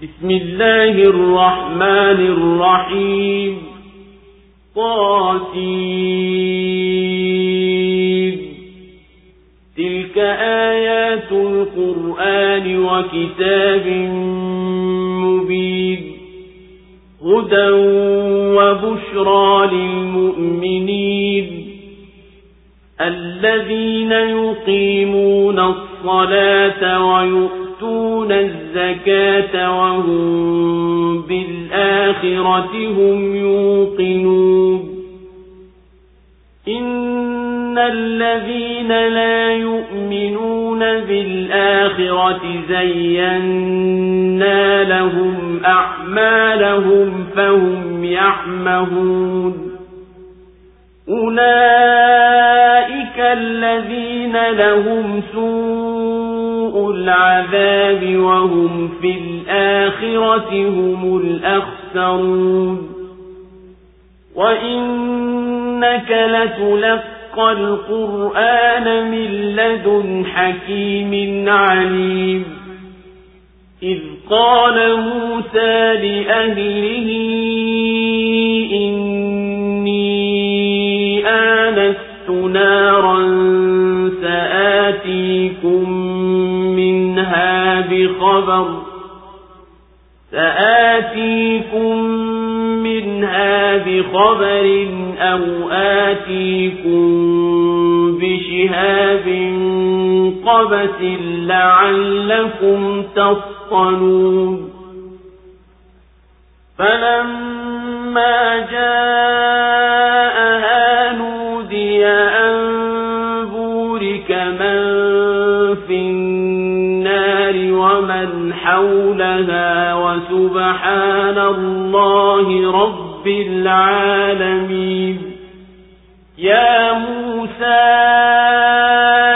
بسم الله الرحمن الرحيم. طاسين. تلك آيات القرآن وكتاب مبين هدى وبشرى للمؤمنين الذين يقيمون الصلاة ويؤتون الزكاة وهم بالآخرة هم يوقنون. إن الذين لا يؤمنون بالآخرة زينا لهم أعمالهم فهم يعمهون. أولئك الذين لهم سوء العذاب وهم في الآخرة هم الأخسرون. وإنك لتلقى القرآن من لدن حكيم عليم. إذ قال موسى لأهله إني آنست نارا سآتيكم منها بخبر أو آتيكم بشهاب قبس لعلكم تصطلون. فلما جاءها نودي أن بورك من في النار ومن حولها وسبحان الله رب العالمين. يا موسى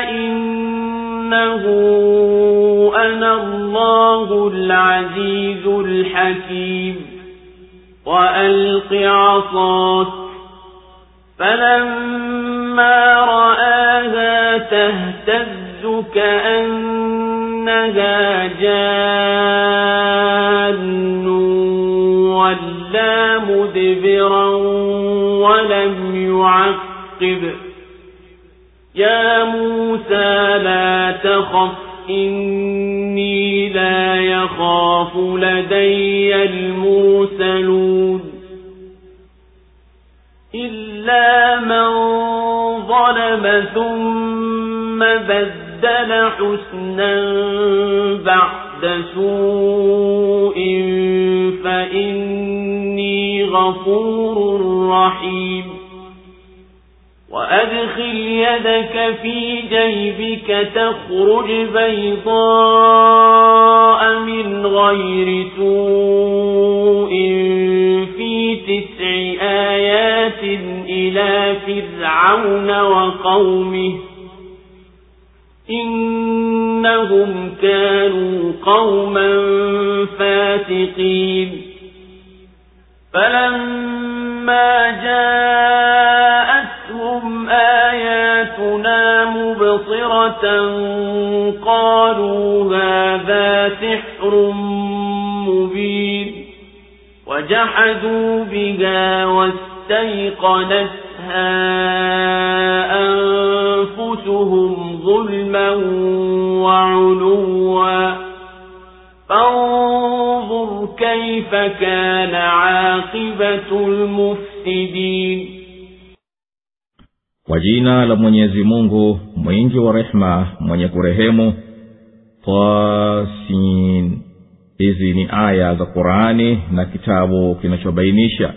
إنه أنا الله العزيز الحكيم وألق عصاك. فلما رآها تهتز كأنها جان ولا مدبرا ولم يعقب. يا موسى لا تخف إني لا يخاف لدي المرسلون. إلا من ظلم ثم بدل حسنا بعد سوء فإني غفور رحيم. وأدخل يدك في جيبك تخرج بيضاء من غير سوء في 9 آيات إلى فرعون وقومه إنهم كانوا قوما فاسقين. فلما جاءتهم آياتنا مبصرة قالوا هذا سحر مبين. وجحدوا بها واستيقنتها أنفسهم ظلما وعلوا. فانظر كيف كان عاقبة المفسدين. Kwa jina la Mwenyezi Mungu mwingi wa rehema mwenye kurehemu. Tasin. Hizi ni aya za Qur'ani na kitabu kinachobainisha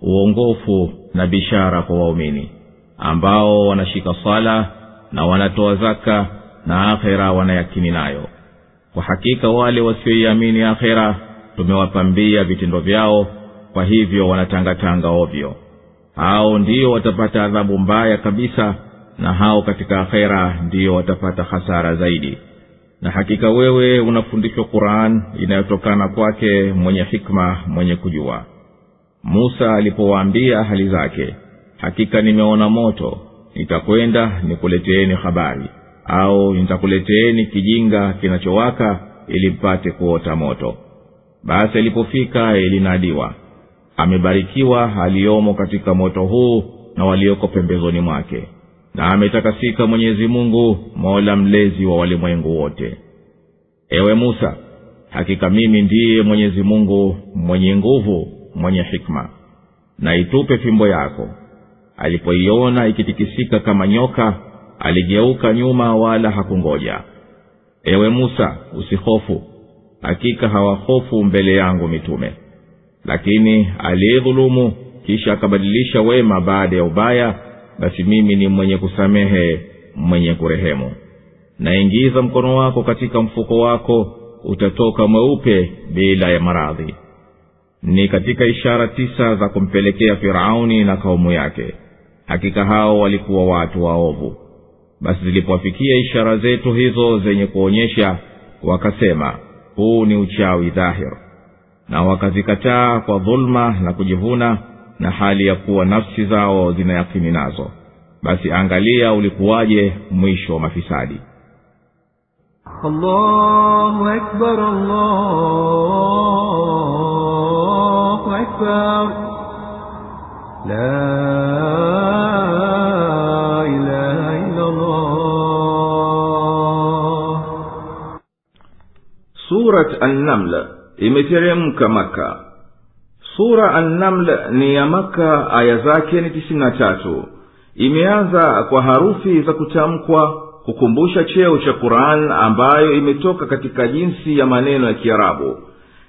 uongofu na bishara kwa waumini ambao wanashika sala na wanatoa zaka na akhera wanayakini nayo. Kwa hakika wale wasioiamini akhera tumewapambia vitendo vyao, kwa hivyo wanatangatanga ovyo. Hao ndio watapata adhabu mbaya kabisa, na hao katika akhera ndio watapata hasara zaidi. Na hakika wewe unafundishwa Qur'an inayotokana kwake mwenye hikma mwenye kujua. Musa alipowaambia ahali zake, hakika nimeona moto, nitakwenda nikuleteeni habari, au nitakuleteeni kijinga kinachowaka ili mpate kuota moto. basi alipofika ilinadiwa, amebarikiwa aliyomo katika moto huu na walioko pembezoni mwake, na ametakasika Mwenyezi Mungu, Mola mlezi wa walimwengu wote. Ewe Musa, hakika mimi ndiye Mwenyezi Mungu mwenye nguvu, mwenye hikma. Na itupe fimbo yako. Alipoiona ikitikisika kama nyoka, aligeuka nyuma wala hakungoja. Ewe Musa, usihofu, hakika hawahofu mbele yangu mitume. Lakini aliyedhulumu kisha akabadilisha wema baada ya ubaya, basi mimi ni mwenye kusamehe, mwenye kurehemu. Na ingiza mkono wako katika mfuko wako, utatoka mweupe bila ya maradhi. Ni katika ishara 9 za kumpelekea Firauni na kaumu yake. Hakika hao walikuwa watu waovu. Basi zilipowafikia ishara zetu hizo zenye kuonyesha, wakasema, huu ni uchawi dhahir. Na wakazikataa kwa dhulma na kujivuna, na hali ya kuwa nafsi zao zinayakini nazo. Basi angalia ulikuwaje mwisho wa mafisadi. Allahu Akbar, Allahu Akbar, la ilaha illa Allah. Surat An-Naml imeteremka Maka. Sura An-Naml ni ya Maka, aya zake ni 93. Imeanza kwa harufi za kutamkwa kukumbusha cheo cha Qur'an ambayo imetoka katika jinsi ya maneno ya Kiarabu.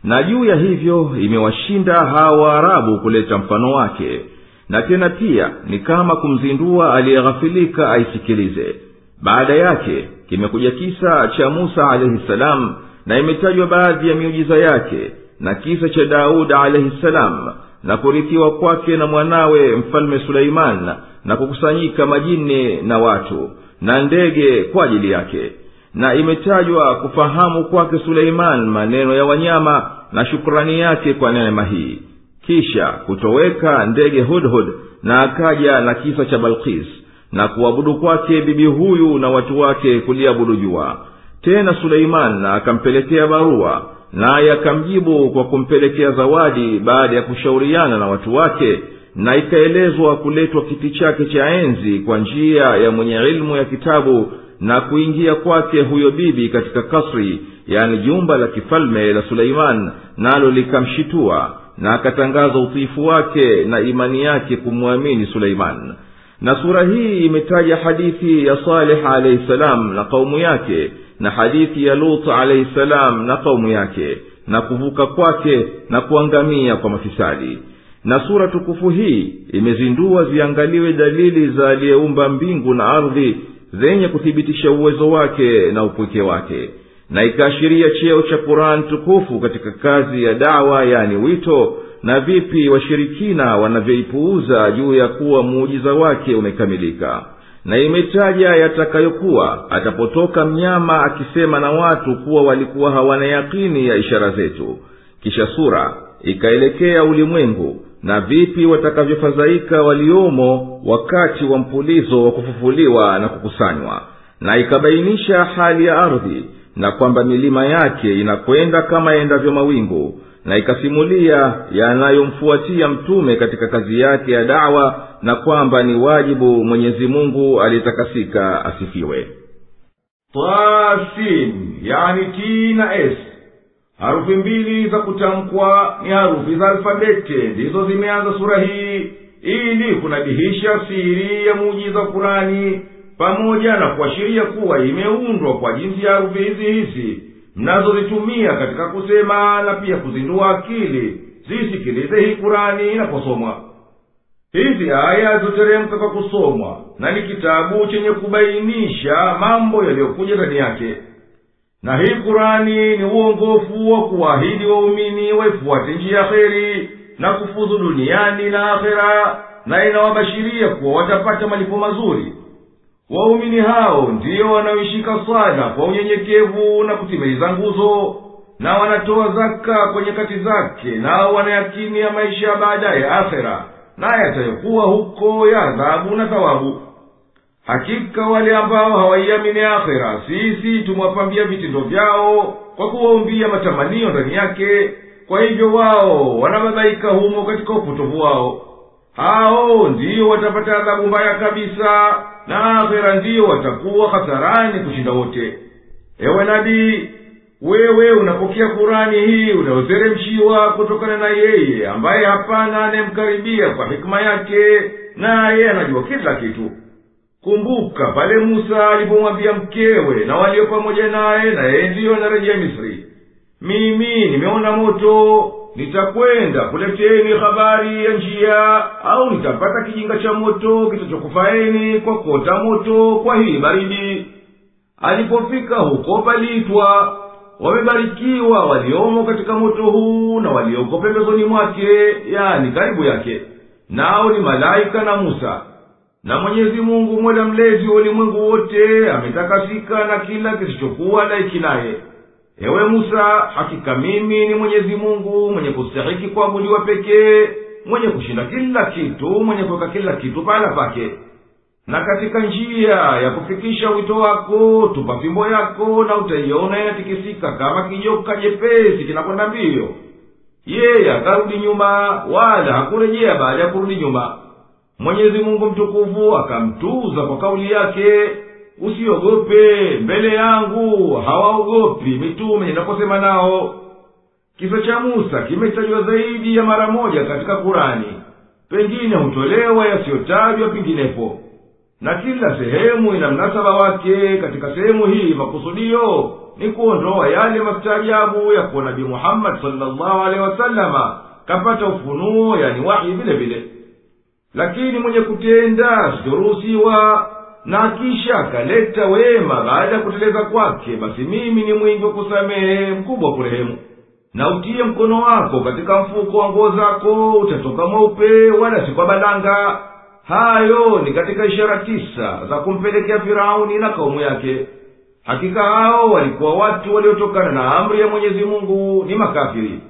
Na juu ya hivyo imewashinda hawa Waarabu kuleta mfano wake. Na tena pia ni kama kumzindua aliyeghafilika aisikilize. Baada yake kimekuja kisa cha Musa alayhi salam, na imetajwa baadhi ya miujiza yake, na kisa cha Daud alayhi salam, na kurithiwa kwake na mwanawe mfalme Suleiman, na kukusanyika majini na watu na ndege kwa ajili yake. Na imetajwa kufahamu kwake Suleiman maneno ya wanyama na shukrani yake kwa neema hii. Kisha kutoweka ndege Hudhud, na akaja na kisa cha Balqis, na kuabudu kwake bibi huyu na watu wake kuliabudu jua. Tena Suleiman akampelekea barua, naye akamjibu kwa kumpelekea zawadi baada ya kushauriana na watu wake. Na ikaelezwa kuletwa kiti chake cha enzi kwa njia ya mwenye ilmu ya kitabu, na kuingia kwake huyo bibi katika kasri, yani jumba la kifalme la Suleiman, nalo likamshitua, na akatangaza utiifu wake na imani yake kumwamini Suleiman. Na sura hii imetaja hadithi ya Salih alayhi salam na kaumu yake, na hadithi ya Lut alayhi salam na kaumu yake, na kuvuka kwake na kuangamia kwa mafisadi. Na sura tukufu hii imezindua ziangaliwe dalili za aliyeumba mbingu na ardhi zenye kuthibitisha uwezo wake na upweke wake. Na ikaashiria cheo cha Qur'an tukufu katika kazi ya da'wa, yani wito, na vipi washirikina wanavyoipuuza juu ya kuwa muujiza wake umekamilika. Na imetaja yatakayokuwa atapotoka mnyama akisema na watu kuwa walikuwa hawana yakini ya ishara zetu. Kisha sura ikaelekea ulimwengu, na vipi watakavyofadhaika waliomo wakati wa mpulizo wa kufufuliwa na kukusanywa. Na ikabainisha hali ya ardhi, na kwamba milima yake inakwenda kama endavyo mawingu. Na ikasimulia yanayomfuatia mtume katika kazi yake ya da'wa, na kwamba ni wajibu Mwenyezi Mungu alitakasika asifiwe. Tasin, yani T na S. Harufi mbili za kutamkwa ni harufi za alfabeti, ndizo zimeanza sura hii, ili kunabihisha siri ya muujiza wa Qur'ani, pamoja na kuashiria kuwa imeundwa kwa jinsi ya harufi hizi mnazozitumia katika kusema, na pia kuzindua akili zisikilize hii Qur'ani inaposomwa. Hizi aya zoteremka kwa kusomwa, na ni kitabu chenye kubainisha mambo yaliyokuja ndani yake. Na hii Qur'ani ni uongofu wa kuahidi waumini waifuate njia ya kheri na kufuzu duniani na akhera, na inawabashiria kuwa watapata malipo mazuri. Waumini hao ndio wanaoishika sala kwa unyenyekevu na kutimiliza nguzo, na wanatoa zaka kwa nyakati zake, na wanayakini ya maisha baada ya akhera, na yatayokuwa huko ya adhabu na thawabu. Hakika wale ambao hawaiamini akhera, sisi tumwapambia vitendo vyao kwa kuwaumbia matamanio ndani yake, kwa hivyo wao wanababaika humo katika upotovu wao. Hao ndiyo watapata adhabu mbaya kabisa, na akhera ndiyo watakuwa hasarani kushinda wote. Ewe nabii, wewe unapokea Kurani hii unayoteremshiwa kutokana na yeye ambaye hapana anemkaribia kwa hikma yake, naye anajua kila kitu. Kumbuka pale Musa alipomwambia mkewe na walio pamoja naye, na yeye ndiyo anarejea Misri, mimi nimeona moto, nitakwenda kuleteni habari ya njia, au nitapata kijinga cha moto kitachokufaeni kwa kuota moto kwa hii baridi. Alipofika huko paliitwa, wamebarikiwa waliomo katika moto huu na walioko pembezoni mwake, yani karibu yake, nao ni malaika na Musa. Na Mwenyezi Mungu Mola mlezi wa ulimwengu wote ametakasika na kila kisichokuwa laiki naye. Ewe Musa, hakika mimi ni Mwenyezi Mungu mwenye kustahiki kuabudiwa pekee, mwenye kushinda kila kitu, mwenye kuweka kila kitu pahala pake. Na katika njia ya kufikisha wito wako, tupa fimbo yako na utaiona inatikisika kama kijoka jepesi kinakwenda mbio. Yeye akarudi nyuma, wala hakurejea baada ya kurudi nyuma. Mwenyezi Mungu mtukufu akamtuza kwa kauli yake, usiogope mbele yangu, hawaogopi mitume ninaposema nao. Kisa cha Musa kimetajwa zaidi ya mara moja katika Kurani, pengine hutolewa yasiyotajwa penginepo, na kila sehemu ina mnasaba wake. Katika sehemu hii makusudio ni kuondoa yale mastaajabu ya kuwa Nabii Muhammad sallallahu alaihi wasallama kapata ufunuo, yani wahi vile vile. Lakini mwenye kutenda siruhusiwa, na kisha kaleta wema baada ya kuteleza kwake, basi mimi ni mwingi wa kusamehe, mkubwa kurehemu. Na utie mkono wako katika mfuko wa nguo zako, utatoka mweupe wala si kwa balanga. Hayo ni katika ishara 9 za kumpelekea Firauni na kaumu yake. Hakika hao walikuwa watu waliotokana na amri ya Mwenyezi Mungu, ni makafiri.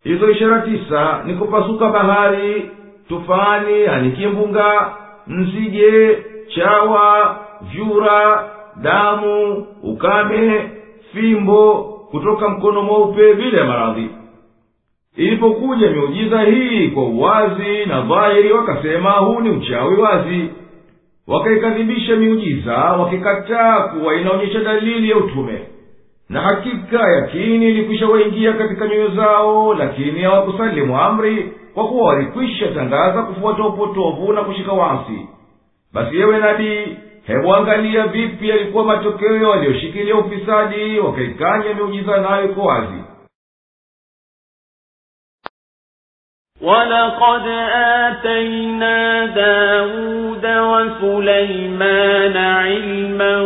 Hizo ishara 9 ni kupasuka bahari, tufani, yani kimbunga, nzige, chawa, vyura, damu, ukame, fimbo, kutoka mkono mweupe bila maradhi. Ilipokuja miujiza hii kwa uwazi na dhahiri, wakasema huu ni uchawi wazi. Wakaikadhibisha miujiza, wakikataa kuwa inaonyesha dalili ya utume. Na hakika yakini ilikwisha waingia katika nyoyo zao, lakini hawakusalimu amri, kwa kuwa walikwisha tangaza kufuata upotovu na kushika wasi. Basi yewe nabii, hebu angalia vipi yalikuwa matokeo walioshikilia ufisadi, wakaikanya miujiza nayo kwa wazi. وَلَقَدْ آتَيْنَا دَاوُودَ وَسُلَيْمَانَ عِلْمًا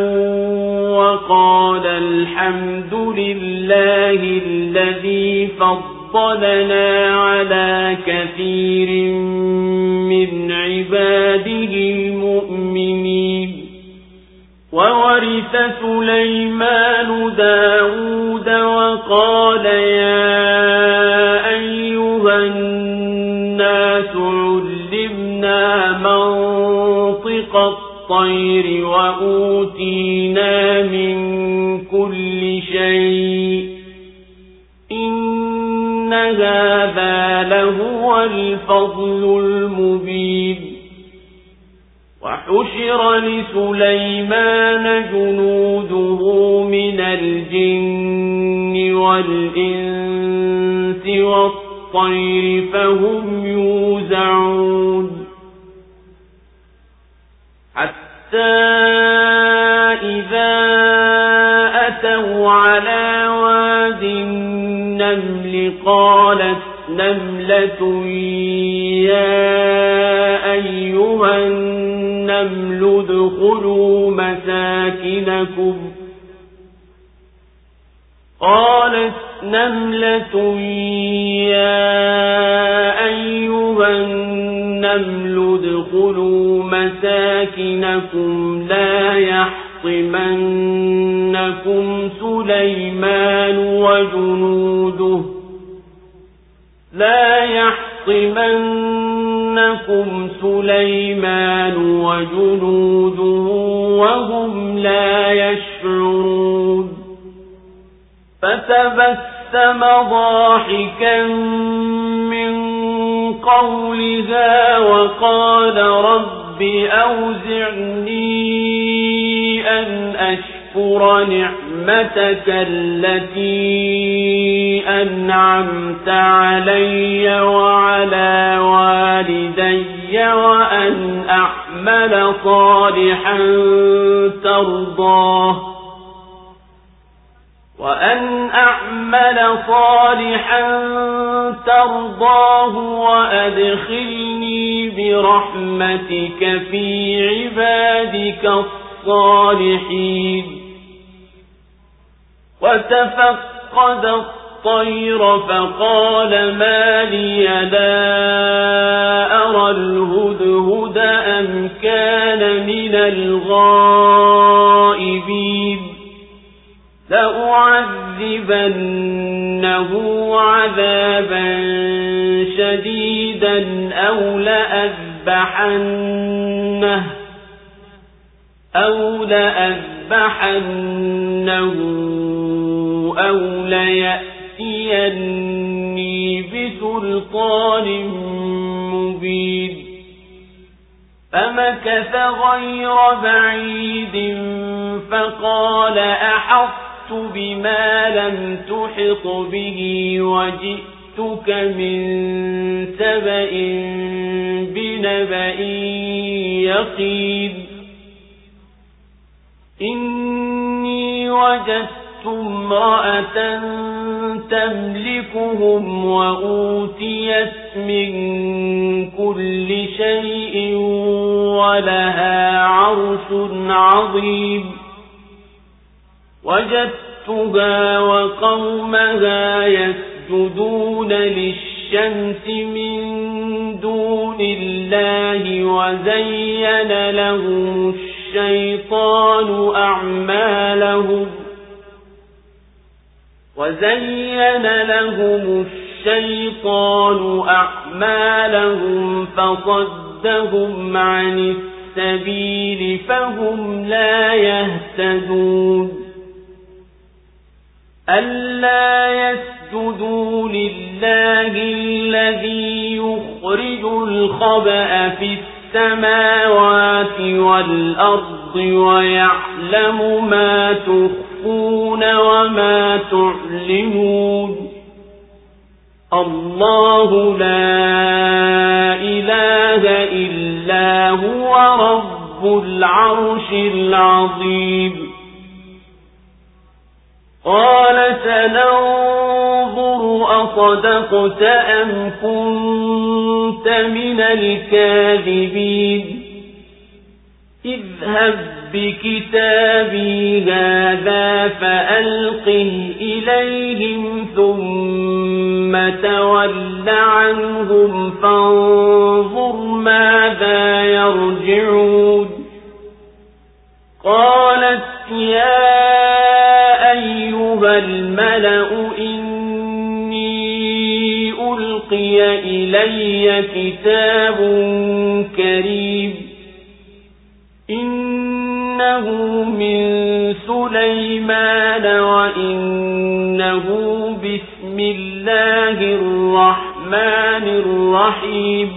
وَقَالَ الْحَمْدُ لِلَّهِ الَّذِي فَضَّلَنَا عَلَى كَثِيرٍ مِّنْ عِبَادِهِ الْمُؤْمِنِينَ. وَوَرِثَ سُلَيْمَانُ دَاوُودَ وَقَالَ يَا أَيُّهَا النَّاسُ عُلِّمْنَا مَنطِقَ الطَّيْرِ وَأُوتِينَا مِنْ كُلِّ شَيْءٍ إِنَّ هَذَا لَهُوَ الْفَضْلُ الْمُبِينُ. وَحُشِرَ لِسُلَيْمَانَ جُنُودُهُ مِنَ الْجِنِّ وَالْإِنسِ وَالطَّيْرِ فَهُمْ يُوزَعُونَ. حَتَّى إِذَا أَتَوْا عَلَى وَادِ النَّمْلِ قَالَتْ نَمْلَةٌ يَا أَيُّهَا النَّمْلُ ادْخُلُوا مساكنكم قالت نملة يا أيها النمل ادخلوا مساكنكم لا يحطمنكم سليمان وجنوده وهم لا يشعرون. فتبسم تبسم ضاحكا من قولها وقال رب أوزعني أن أشكر نعمتك التي أنعمت علي وعلى والدي وأن أعمل صالحا ترضاه وأدخلني برحمتك في عبادك الصالحين وتفقد الطير فقال ما لي لا أرى الهدهد أم كان من الغائبين لأعذبنه عذابا شديدا أو لأذبحنه أو ليأتيني بسلطان مبين فمكث غير بعيد فقال أحطت بما لم تحط به وجئتك من سبأ بنبأ يقين إني وجدت امرأة تملكهم وأوتيت من كل شيء ولها عرش عظيم وجدتها وقومها يسجدون للشمس من دون الله وزين لهم الشيطان أعمالهم فصدهم عن السبيل فهم لا يهتدون ألا يسجدوا لله الذي يخرج الخبأ في السماوات والأرض ويعلم ما تخفون وما تعلنون الله لا إله إلا هو رب العرش العظيم قال سننظر أصدقت أم كنت من الكاذبين اذهب بكتابي هذا فألقه إليهم ثم تول عنهم فانظر ماذا يرجعون قالت يا أيها الملأ إني ألقي إلي كتاب كريم إنه من سليمان وإنه بسم الله الرحمن الرحيم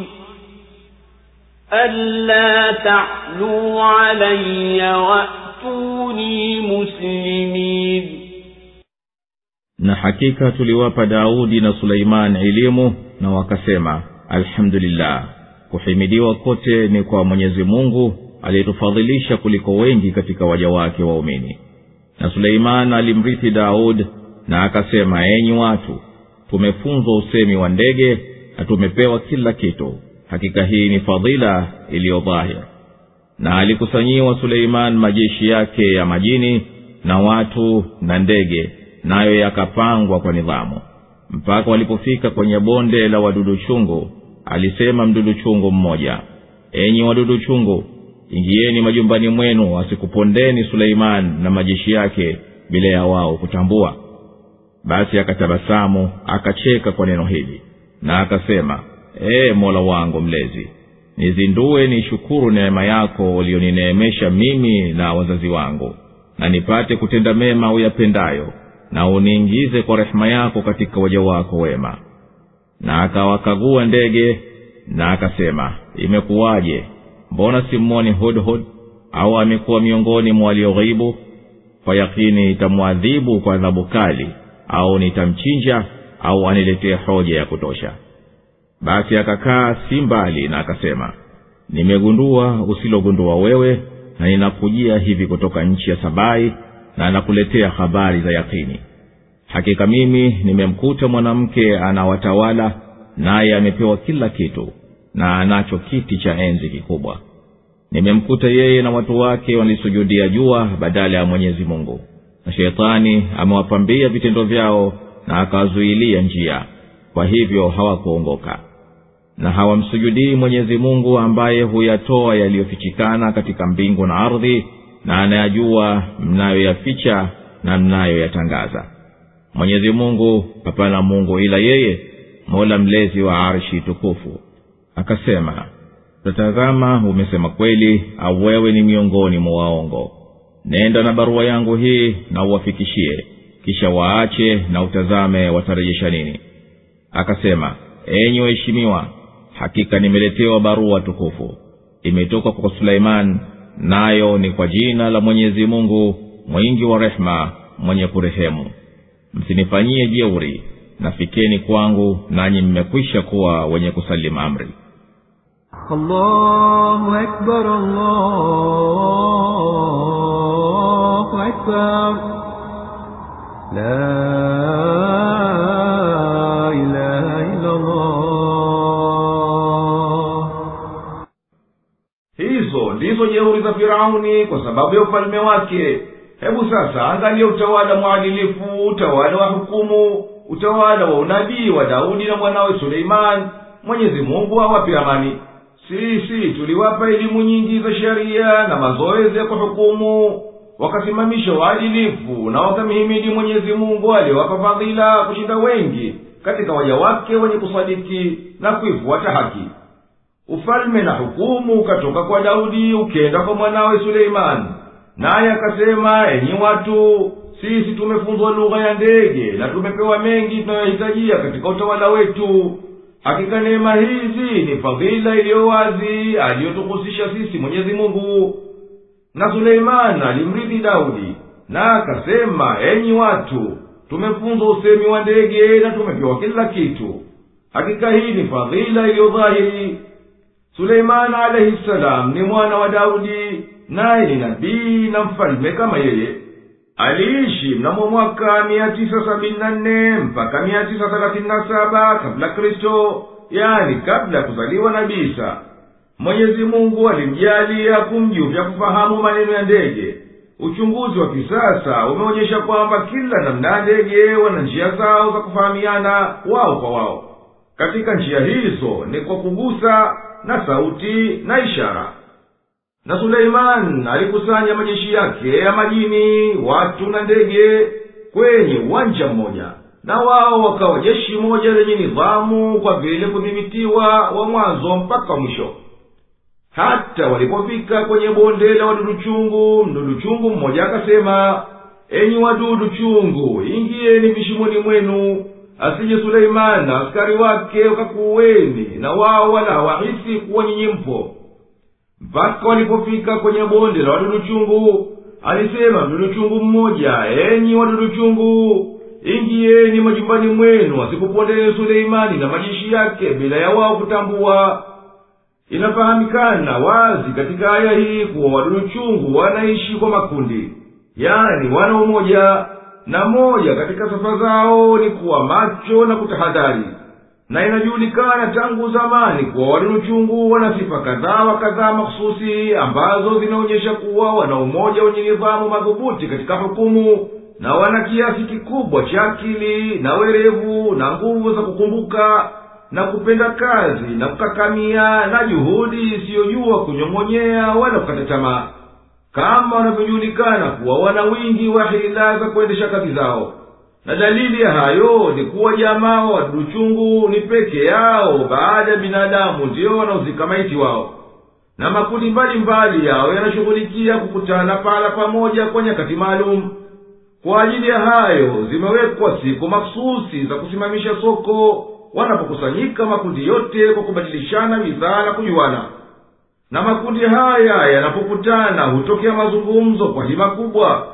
ألا تعلوا علي وأتوني مسلمين. Na hakika tuliwapa Daudi na Suleiman elimu na wakasema alhamdulillah, kuhimidiwa kote ni kwa Mwenyezi Mungu aliyetufadhilisha kuliko wengi katika waja wake waumini. Na Suleiman alimrithi Daud na akasema enyi watu, tumefunzwa usemi wa ndege na tumepewa kila kitu, hakika hii ni fadhila iliyo dhahir. Na alikusanyiwa Suleiman majeshi yake ya majini na watu na ndege, nayo yakapangwa kwa nidhamu. Mpaka walipofika kwenye bonde la wadudu chungu, alisema mdudu chungu mmoja, enyi wadudu chungu, ingieni majumbani mwenu, asikupondeni Suleiman na majeshi yake bila ya wao kutambua. Basi akatabasamu akacheka kwa neno hili na akasema, Mola wangu mlezi, nizindue nishukuru neema yako ulionineemesha mimi na wazazi wangu, na nipate kutenda mema uyapendayo, na uniingize kwa rehema yako katika waja wako wema. Na akawakagua ndege na akasema, imekuwaje? Mbona simuoni Hudhud? Au amekuwa miongoni mwa walioghibu? Kwa yakini nitamwadhibu kwa adhabu kali, au nitamchinja, au aniletee hoja ya kutosha. Basi akakaa si mbali na akasema, nimegundua usilogundua wewe, na ninakujia hivi kutoka nchi ya Sabai, na nakuletea habari za yakini. Hakika mimi nimemkuta mwanamke anawatawala, naye amepewa kila kitu, na anacho kiti cha enzi kikubwa. Nimemkuta yeye na watu wake walisujudia jua badala ya Mwenyezi Mungu, na Shetani amewapambia vitendo vyao na akawazuilia njia, kwa hivyo hawakuongoka. Na hawamsujudii Mwenyezi Mungu ambaye huyatoa yaliyofichikana katika mbingu na ardhi, na anayajua mnayoyaficha na mnayoyatangaza. Mwenyezi Mungu, hapana Mungu ila yeye, Mola mlezi wa arshi tukufu. Akasema, tazama, umesema kweli, au wewe ni miongoni mwa waongo. Nenda na barua yangu hii na uwafikishie, kisha waache na utazame watarejesha nini. Akasema, enyi waheshimiwa, hakika nimeletewa barua tukufu. Imetoka kwa Suleiman, nayo ni kwa jina la Mwenyezi Mungu, mwingi wa rehema, mwenye kurehemu. Msinifanyie jeuri, nafikeni kwangu, nanyi mmekwisha kuwa wenye kusalimu amri. Allahu Akbar, Allahu Akbar. La ilaha illa Allah. Hizo ndizo jeuri za Firauni kwa sababu ya ufalme wake. Hebu sasa angalia utawala mwadilifu, utawala wa hukumu, utawala wa unabii wa Daudi na mwanawe Suleiman. Mwenyezi Mungu awape amani. Sisi tuliwapa elimu nyingi za sheria na mazoezi ya kuhukumu, wakasimamisha uadilifu na wakamhimidi Mwenyezi Mungu aliyewapa fadhila kushinda wengi katika waja wake wenye kusadiki na kuifuata haki. Ufalme na hukumu ukatoka kwa Daudi ukenda kwa mwanawe Suleiman. Naye akasema, enyi watu, sisi tumefunzwa lugha ya ndege na tumepewa mengi tunayohitajia katika utawala wetu. Hakika neema hizi ni fadhila iliyo wazi aliyotuhusisha sisi Mwenyezi Mungu. Na Suleiman alimrithi Daudi na akasema, enyi watu, tumefunzwa usemi wa ndege na tumepewa kila kitu. Hakika hii ni fadhila iliyo dhahiri. Suleiman alayhi salam ni mwana wa Daudi, naye ni nabii na mfalme kama yeye. Aliishi mnamo mwaka 974 mpaka 937 kabla Kristo, yani kabla ya kuzaliwa Nabii Isa. Mwenyezi Mungu alimjalia kumjuvya kufahamu maneno ya ndege. Uchunguzi wa kisasa umeonyesha kwamba kila namna ya ndege wana njia zao za kufahamiana wao kwa wao. Katika njia hizo ni kwa kugusa na sauti na ishara. Na Suleiman alikusanya majeshi yake ya majini, watu na ndege kwenye uwanja mmoja, na wao wakawa jeshi moja lenye nidhamu kwa vile kudhibitiwa wa mwanzo mpaka mwisho. Hata walipofika kwenye bonde la wadudu chungu, mdudu chungu mmoja akasema, enyi wadudu chungu, ingieni vishimoni mwenu, asije Suleiman na askari wake wakakuweni, na wao wala hawahisi kuwa nyinyi mpo. Mpaka walipofika kwenye bonde la wadudu chungu, alisema mdudu chungu mmoja, enyi wadudu chungu, ingieni majumbani mwenu, wasipopondee Suleimani na majeshi yake bila ya wao kutambua. Inafahamikana wazi katika aya hii kuwa wadudu chungu wanaishi kwa makundi, yani wana umoja, na moja katika sifa zao ni kuwa macho na kutahadhari. Na inajulikana tangu zamani kuwa wadudu chungu wana sifa kadhaa wa kadhaa mahsusi ambazo zinaonyesha kuwa wana umoja wenye nidhamu madhubuti katika hukumu, na wana kiasi kikubwa cha akili na werevu na nguvu za kukumbuka na kupenda kazi na kukakamia na juhudi isiyojua kunyong'onyea wala kukata tamaa, kama wanavyojulikana kuwa wana wingi wa hila za kuendesha kazi zao. Na dalili ya hayo ni kuwa jamaa wa wadudu chungu ni peke yao baada ya binadamu ndio wanaozika maiti wao, na makundi mbalimbali yao yanashughulikia kukutana pala pamoja kwa nyakati maalum. kwa ajili ya hayo zimewekwa siku mahsusi za kusimamisha soko wanapokusanyika makundi yote kwa kubadilishana bidhaa na kujuana. Na makundi haya yanapokutana hutokea mazungumzo kwa hima kubwa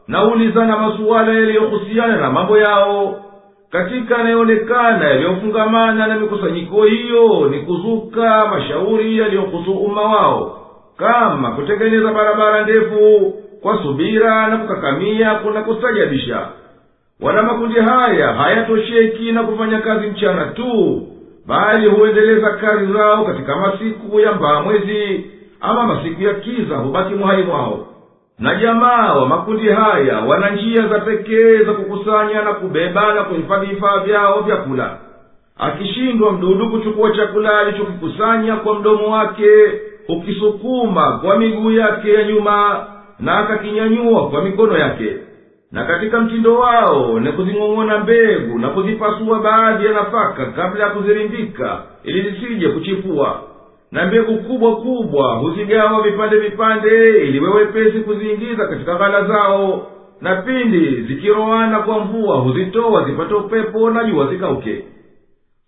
na ulizana masuala yaliyohusiana na mambo yao. Katika yanayoonekana yaliyofungamana na mikusanyiko hiyo ni kuzuka mashauri yaliyohusu umma wao, kama kutengeneza barabara ndefu kwa subira na kukakamia kuna kustajabisha. Wala makundi haya hayatosheki na kufanya kazi mchana tu, bali huendeleza kazi zao katika masiku ya mwezi ama masiku ya kiza hubaki muhai mwao. Na jamaa wa makundi haya wana njia za pekee za kukusanya na kubeba na kuhifadhi vifaa vyao vya kula. Akishindwa mdudu kuchukua chakula alichokikusanya kwa mdomo wake, ukisukuma kwa miguu yake ya nyuma na akakinyanyua kwa mikono yake. Na katika mtindo wao ni kuzing'ong'ona mbegu na kuzipasua baadhi ya nafaka kabla ya kuzirindika ili zisije kuchipua. Na mbegu kubwa kubwa huzigawa vipande vipande ili wewepesi kuziingiza katika ghala zao, na pindi zikiroana kwa mvua huzitoa zipate upepo na jua zikauke.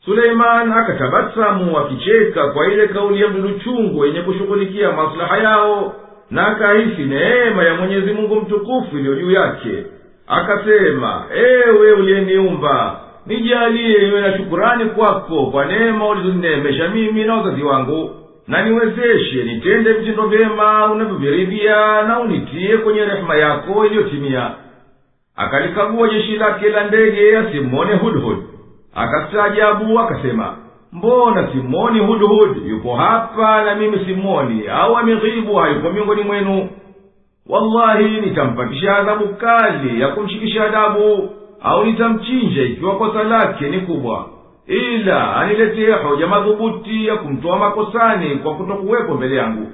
Suleiman akatabasamu akicheka kwa ile kauli ya mdudu chungu yenye kushughulikia maslaha yao, na akahisi neema ya Mwenyezi Mungu mtukufu iliyo juu yake. Akasema, ewe uliyeniumba, nijalie niwe na shukurani kwako kwa neema ulizonineemesha mimi na wazazi wangu, na niwezeshe nitende vitendo vyema unavyoviridhia, na unitie kwenye rehema yako iliyotimia. Akalikagua jeshi lake la ndege asimwone Hudhud. Akastaajabu akasema, mbona simwoni Hudhud? Yupo hapa na mimi simwoni, au ameghibu hayupo miongoni mwenu? Wallahi nitampatisha adhabu kali ya kumshikisha adabu, au nitamchinja ikiwa kosa lake ni kubwa, ila aniletee hoja madhubuti ya kumtoa makosani kwa kutokuwepo mbele yangu.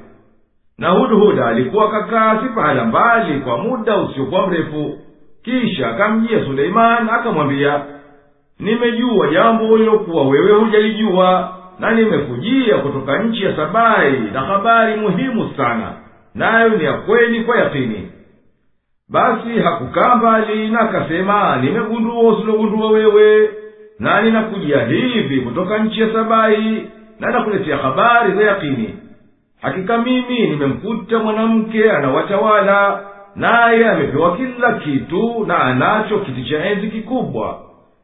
Na Hudhud alikuwa kakaa si pahala mbali kwa muda usiokuwa mrefu. Kisha akamjia Suleiman akamwambia, nimejua jambo lilokuwa wewe hujalijua, na nimekujia kutoka nchi ya Sabai na habari muhimu sana, nayo ni ya kweli kwa yakini. Basi hakukaa mbali na akasema, nimegundua usilogundua wewe, na ninakujia hivi kutoka nchi ya Sabai, na nakuletea habari za yakini. Hakika mimi nimemkuta mwanamke anawatawala, naye amepewa kila kitu na anacho kiti cha enzi kikubwa.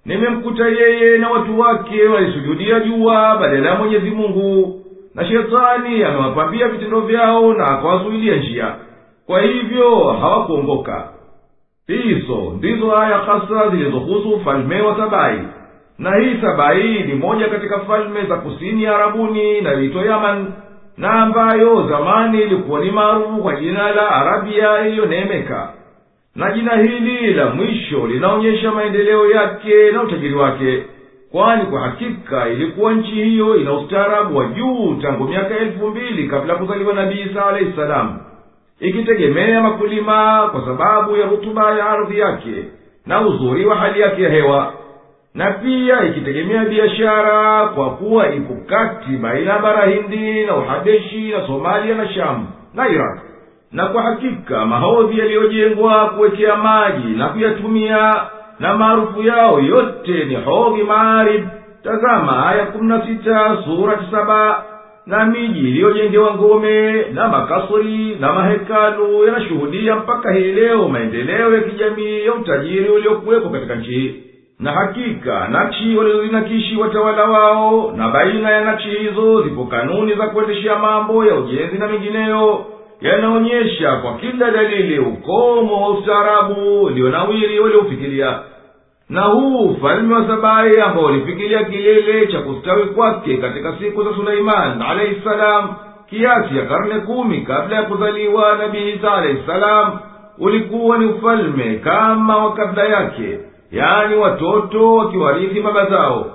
Nimemkuta yeye na watu wake walisujudia jua badala ya Mwenyezi Mungu, na shetani amewapambia vitendo vyao na akawazuilia njia, kwa hivyo hawakuongoka. Hizo ndizo aya hasa zilizohusu ufalme wa Sabai. Na hii Sabai ni moja katika falme za kusini ya Arabuni na inaitwa Yaman, na ambayo zamani ilikuwa ni maarufu kwa jina la Arabia iliyoneemeka. Na jina hili la mwisho linaonyesha maendeleo yake na utajiri wake, kwani kwa hakika ilikuwa nchi hiyo ina ustaarabu wa juu tangu miaka 2000 kabla kuzaliwa Nabii Isa alayhi salam, ikitegemea makulima kwa sababu ya rutuba ya ardhi yake na uzuri wa hali yake ya hewa, na pia ikitegemea biashara kwa kuwa ipo kati baina bara Hindi na Uhabeshi na Somalia na Sham na Iraq. Na kwa hakika mahodhi yaliyojengwa kuwekea maji na kuyatumia na maarufu yao yote ni hodhi Maarib. Tazama aya 16 sura 7. Na miji iliyojengewa ngome na makasri na mahekalu yanashuhudia mpaka hii leo maendeleo ya kijamii ya utajiri uliokuwepo katika nchi hii. Na hakika nakshi walizozinakishi watawala wao, na baina ya nakshi hizo zipo kanuni za kuendeshea mambo ya ujenzi na mengineyo, yanaonyesha kwa kila dalili ukomo wa ustaarabu ulionawiri waliofikiria. Na huu ufalme wa Sabai ambao ulifikiria kilele cha kustawi kwake katika siku za Suleiman alayhi salam, kiasi ya karne 10 kabla ya kuzaliwa Nabii Isa alayhi salam, ulikuwa ni ufalme kama wa kabla yake, yani watoto wakiwarithi baba zao.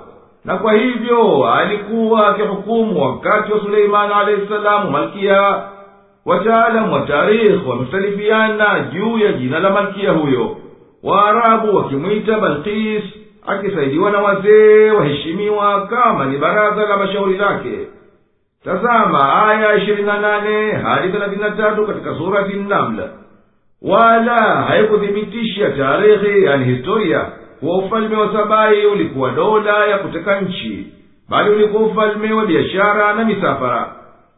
Na kwa hivyo alikuwa akihukumu wakati wa Suleiman alayhi salam malkia. Wataalamu wa tarikh wamestalifiana juu ya jina la malkia huyo, Waarabu wakimwita Balqis, akisaidiwa na wazee waheshimiwa kama ni baraza la mashauri lake. Tazama aya 28 hadi 33 katika surati An-Naml. wala haikuthibitisha tarehe yani historia kuwa ufalme wa Sabai ulikuwa dola ya kuteka nchi, bali ulikuwa ufalme wa biashara na misafara.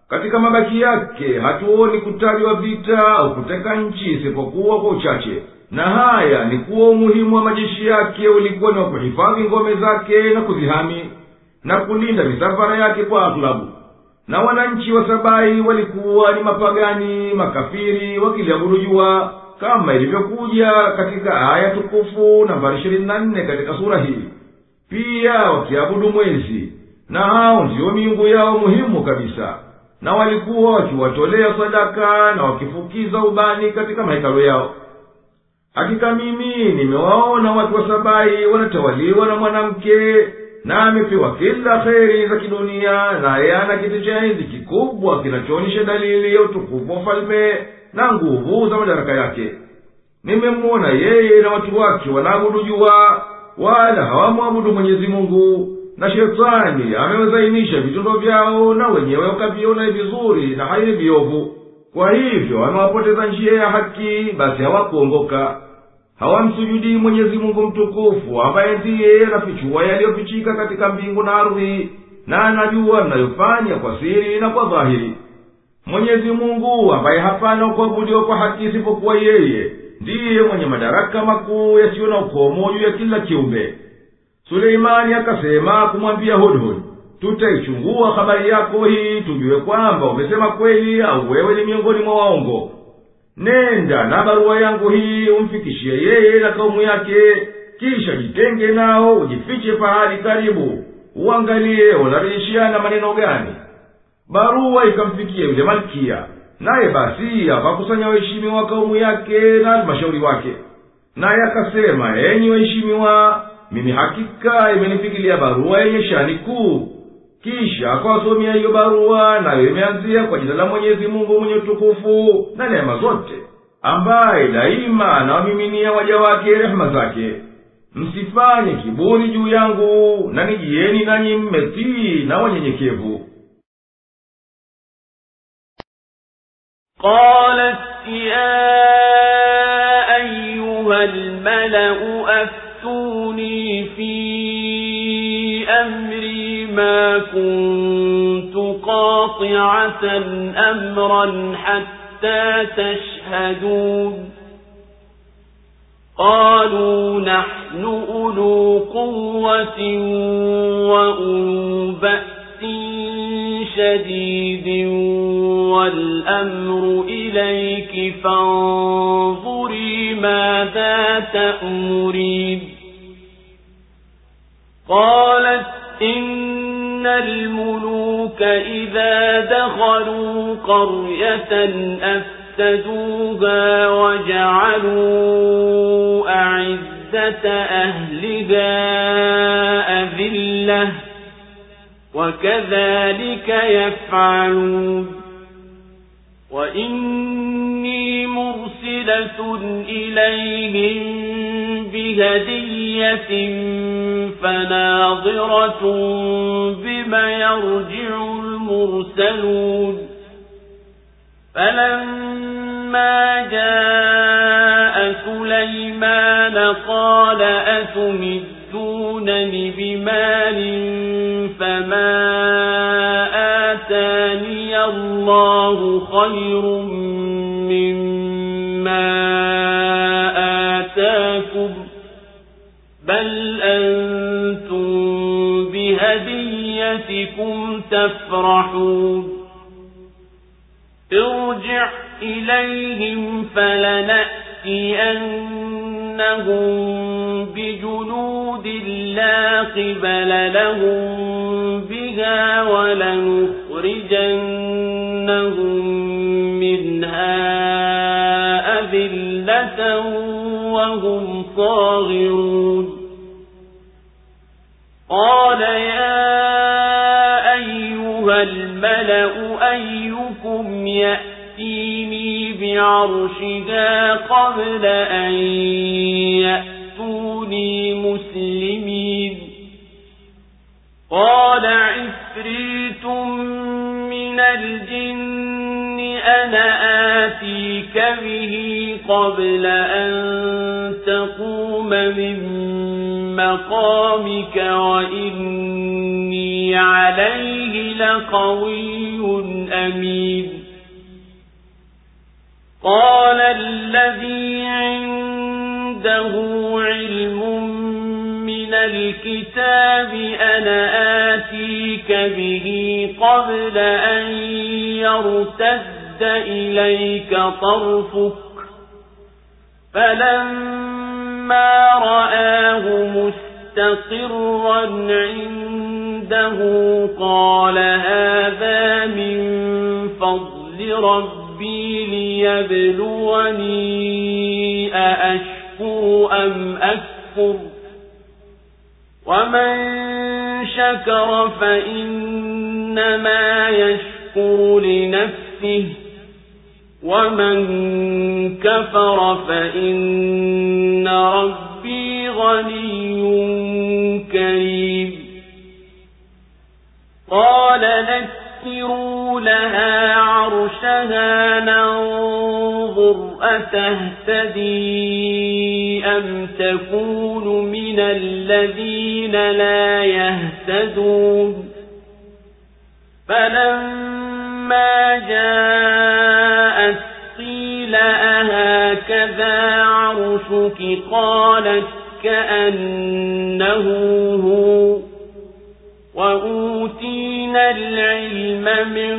Katika mabaki yake hatuoni kutajwa vita au kuteka nchi isipokuwa kwa uchache, na haya ni kuwa umuhimu wa majeshi yake ulikuwa ni wa kuhifadhi ngome zake na kuzihami na kulinda misafara yake kwa aghlabu. Na wananchi wa Sabai walikuwa ni mapagani makafiri wakiliabudu jua, kama ilivyokuja katika aya tukufu nambari 24 katika sura hii. Pia wakiabudu mwezi, na hao ndio miungu yao muhimu kabisa, na walikuwa wakiwatolea sadaka na wakifukiza ubani katika mahekalu yao. Hakika mimi nimewaona watu wa Sabai wanatawaliwa na mwanamke, na amepewa kila kheri za kidunia, naye ana kiti cha enzi kikubwa kinachoonyesha dalili ya utukufu wa ufalme na nguvu za madaraka yake. Nimemwona yeye na watu wake wanaabudu jua, wala hawamwabudu Mwenyezi Mungu, na shetani amewazainisha vitendo vyao, na wenyewe wakaviona vizuri na haini viovu. Kwa hivyo amewapoteza njia ya haki, basi hawakuongoka. Hawamsujudii Mwenyezi Mungu mtukufu, ambaye ndiye anafichua yaliyofichika katika mbingu na ardhi, na anajua mnayofanya kwa siri na kwa dhahiri. Mwenyezi Mungu ambaye hapana kuabudiwa kwa haki isipokuwa yeye, ndiye mwenye madaraka makuu yasiyo na ukomo juu ya kila kiumbe. Suleimani akasema kumwambia Hudhud, tutaichungua habari yako hii tujue kwamba umesema kweli au wewe ni miongoni mwa waongo. Nenda na barua yangu hii umfikishie yeye na kaumu yake, kisha jitenge nao ujifiche pahali karibu, uangalie wanarejeshiana maneno gani. Barua ikamfikia yule malkia, naye basi akakusanya waheshimiwa wa kaumu yake na halmashauri wake. Naye akasema, enyi waheshimiwa, mimi hakika imenifikilia barua yenye shani kuu. Kisha akawasomea hiyo barua, nayo imeanzia kwa jina la Mwenyezi Mungu mwenye utukufu na neema zote, ambaye daima anawamiminia waja wake rehema zake. Msifanye kiburi juu yangu, na nijieni nanyi mmetii na wanyenyekevu. قالت يا أيها الملأ أفتوني في أمري ما كنت قاطعة أمرا حتى تشهدون قالوا نحن أولو قوة وأولو بأس شديد والأمر إليك فانظري ماذا تأمرين قالت إن الملوك إذا دخلوا قرية أفسدوها وجعلوا أعزة أهلها أذلة وكذلك يفعلون وإني مرسلة إليهم بهدية فناظرة بما يرجع المرسلون فلما جاء سليمان قال أتمدونني بمال فما آتاني الله خير مما آتاكم بل أنتم بهديتكم تفرحون ارجع إليهم فلنأتينهم بجنود لا قبل لهم بها ولنخرجنهم منها أذلة وهم صاغرون قال يا أيها الملأ أيكم يأتيني بعرشها قبل أن يأتوني مسلمين قال عفريت من الجن أنا آتيك به قبل أن تقوم من مقامك وإني عليه لقوي أمين قال الذي عنده علم من الكتاب أنا آتيك به قبل أن يرتد إليك طرفك فلما رآه مستقرا عنده قال هذا من فضل ربي ليبلوني أأشكر أم أكفر ومن شكر فإنما يشكر لنفسه ومن كفر فإن ربي غني كريم قال نكروا لها عرشها ننظر أتهتدي أم تكون من الذين لا يهتدون فلما جاءت قيل أهكذا عرشك قالت كأنه هو وأوتينا العلم من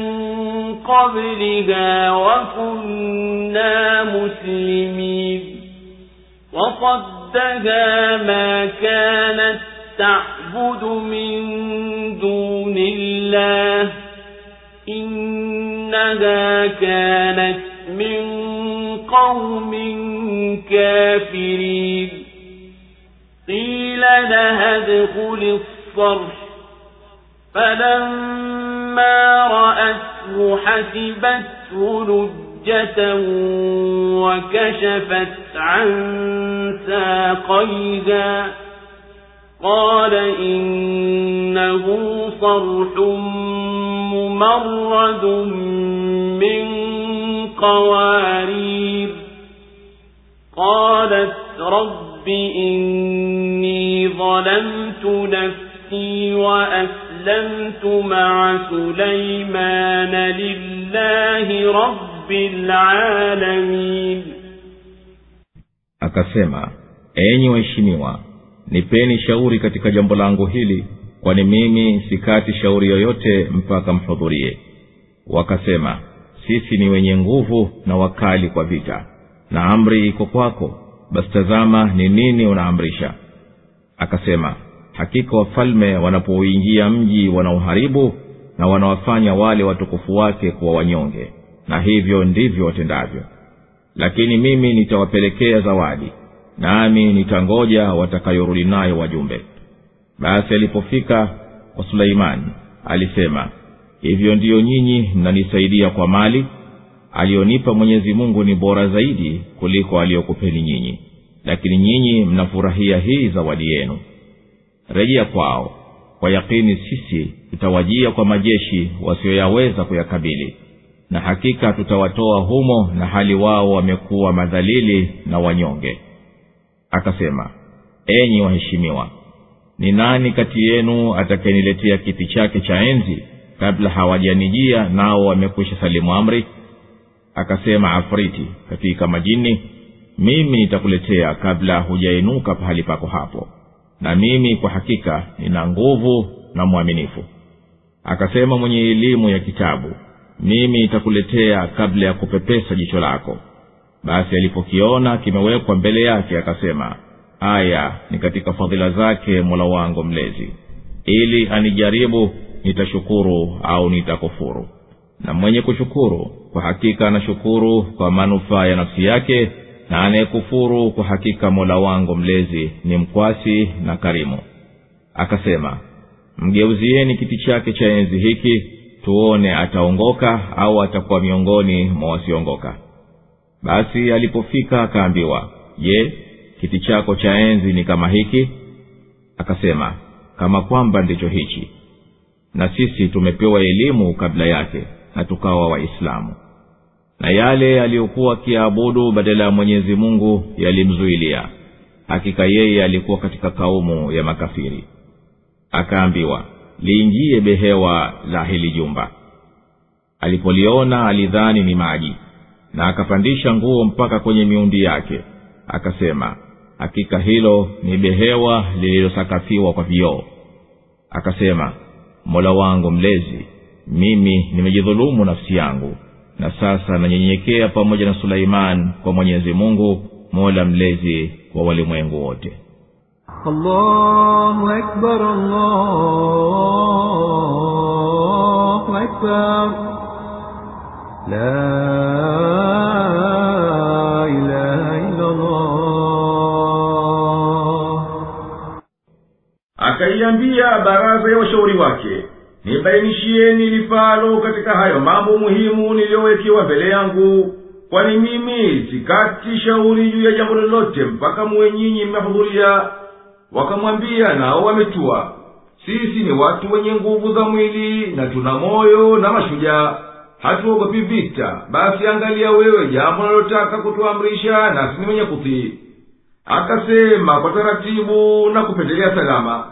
قبلها وكنا مسلمين وصدها ما كانت تعبد من دون الله إنها كانت من قوم كافرين قيل لها ادخل الصرح فلما رأته حسبته لجة وكشفت عن ساقيها قال إنه صرح ممرد من قوارير قالت رب إني ظلمت نفسي وأسلمت مع سليمان لله رب العالمين. Akasema, enyi waheshimiwa, nipeni shauri katika jambo langu hili, kwani mimi sikati shauri yoyote mpaka mhudhurie. Wakasema, sisi ni wenye nguvu na wakali kwa vita, na amri iko kwako, basi tazama ni nini unaamrisha. Akasema, hakika wafalme wanapouingia mji wanauharibu na wanawafanya wale watukufu wake kuwa wanyonge, na hivyo ndivyo watendavyo. Lakini mimi nitawapelekea zawadi, nami nitangoja watakayorudi nayo wajumbe. Basi alipofika kwa Suleimani, alisema, hivyo ndiyo nyinyi mnanisaidia kwa mali? Alionipa Mwenyezi Mungu ni bora zaidi kuliko aliyokupeni nyinyi, lakini nyinyi mnafurahia hii zawadi yenu. Rejea kwao, kwa yakini sisi tutawajia kwa majeshi wasioyaweza kuyakabili, na hakika tutawatoa humo na hali wao wamekuwa madhalili na wanyonge. Akasema, enyi waheshimiwa, ni nani kati yenu atakayeniletea kiti chake cha enzi kabla hawajanijia nao wamekwisha salimu amri? Akasema Afriti katika majini, mimi nitakuletea kabla hujainuka pahali pako hapo, na mimi kwa hakika nina nguvu na mwaminifu. Akasema mwenye elimu ya kitabu, mimi nitakuletea kabla ya kupepesa jicho lako. Basi alipokiona kimewekwa mbele yake, akasema, haya ni katika fadhila zake Mola wangu mlezi, ili anijaribu nitashukuru au nitakufuru. Na mwenye kushukuru kwa hakika anashukuru kwa manufaa ya nafsi yake, na anayekufuru kwa hakika Mola wangu mlezi ni mkwasi na karimu. Akasema, mgeuzieni kiti chake cha enzi hiki, tuone ataongoka au atakuwa miongoni mwa wasiongoka. Basi alipofika akaambiwa, je, kiti chako cha enzi ni kama hiki? Akasema, kama kwamba ndicho hichi, na sisi tumepewa elimu kabla yake na tukawa Waislamu. na yale aliyokuwa akiabudu badala ya Mwenyezi Mungu yalimzuilia. Hakika yeye alikuwa katika kaumu ya makafiri. Akaambiwa, liingie behewa la hili jumba. Alipoliona alidhani ni maji, na akapandisha nguo mpaka kwenye miundi yake. Akasema, hakika hilo ni behewa lililosakafiwa kwa vioo. Akasema, Mola wangu mlezi, mimi nimejidhulumu nafsi yangu, na sasa nanyenyekea pamoja na Suleiman kwa Mwenyezi Mungu, Mola mlezi wa walimwengu wote. Allahu Akbar, Allahu Akbar, la ilaha illa Allah. Akaiambia baraza ya washauri wake, nibainishieni lifalo katika hayo mambo muhimu niliyowekewa mbele yangu, kwani mimi sikati shauri juu ya jambo lolote mpaka muwe nyinyi mmehudhuria. Wakamwambia nao wametua, sisi ni watu wenye nguvu za mwili na tuna moyo na mashujaa, hatuogopi vita. Basi angalia wewe jambo unalotaka kutuamrisha, nasi ni wenye kutii. Akasema kwa taratibu na kupendelea salama,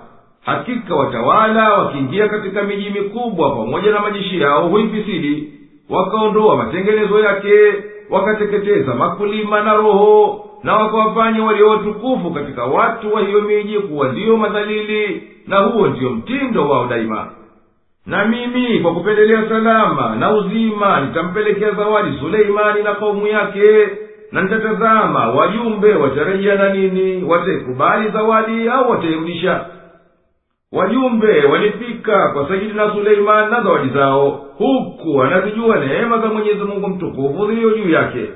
hakika watawala wakiingia katika miji mikubwa pamoja na majeshi yao huifisidi, wakaondoa matengenezo yake, wakateketeza makulima na roho, na wakawafanya walio watukufu katika watu wa hiyo miji kuwa ndiyo madhalili, na huo ndiyo mtindo wao daima. Na mimi kwa kupendelea salama na uzima nitampelekea zawadi Suleimani na kaumu yake, na nitatazama wajumbe watarejea na nini, wataikubali zawadi au watairudisha. Wajumbe walifika kwa Sayyidina Suleiman na zawadi zao, huku anazijua neema za Mwenyezi Mungu mtukufu zilizo juu yake.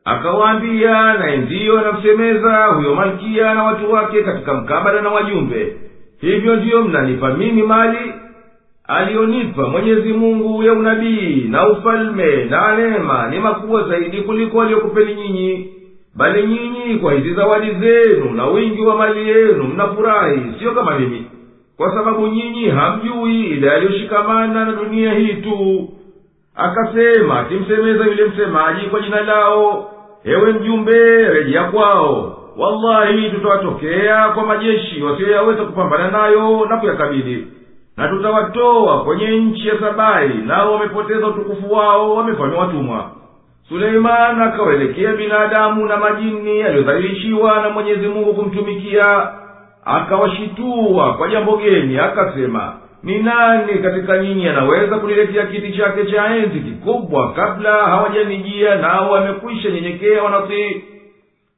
Akawaambia, naye ndiyo anamsemeza huyo malkia na watu wake katika mkabala na wajumbe, hivyo ndiyo mnanipa mimi mali alionipa Mwenyezi Mungu ya unabii na ufalme na neema ni makubwa zaidi kuliko aliyokupeni nyinyi. Bali nyinyi kwa hizi zawadi zenu na wingi wa mali yenu mnafurahi, sio kama mimi, kwa sababu nyinyi hamjui ile aliyoshikamana na dunia hii tu. Akasema akimsemeza yule msemaji kwa jina lao, ewe mjumbe, rejea kwao. Wallahi tutawatokea kwa majeshi wasiyoweza kupambana nayo na kuyakabili, na tutawatoa kwenye nchi ya Sabai, nao wamepoteza utukufu wao, wamefanywa watumwa. Suleiman akawaelekea binadamu na majini aliyodhalilishiwa na Mwenyezi Mungu kumtumikia, akawashitua kwa jambo geni. Akasema, ni nani katika nyinyi anaweza kuniletea kiti chake cha enzi kikubwa kabla hawajanijia nao wamekwisha nyenyekea wanatii?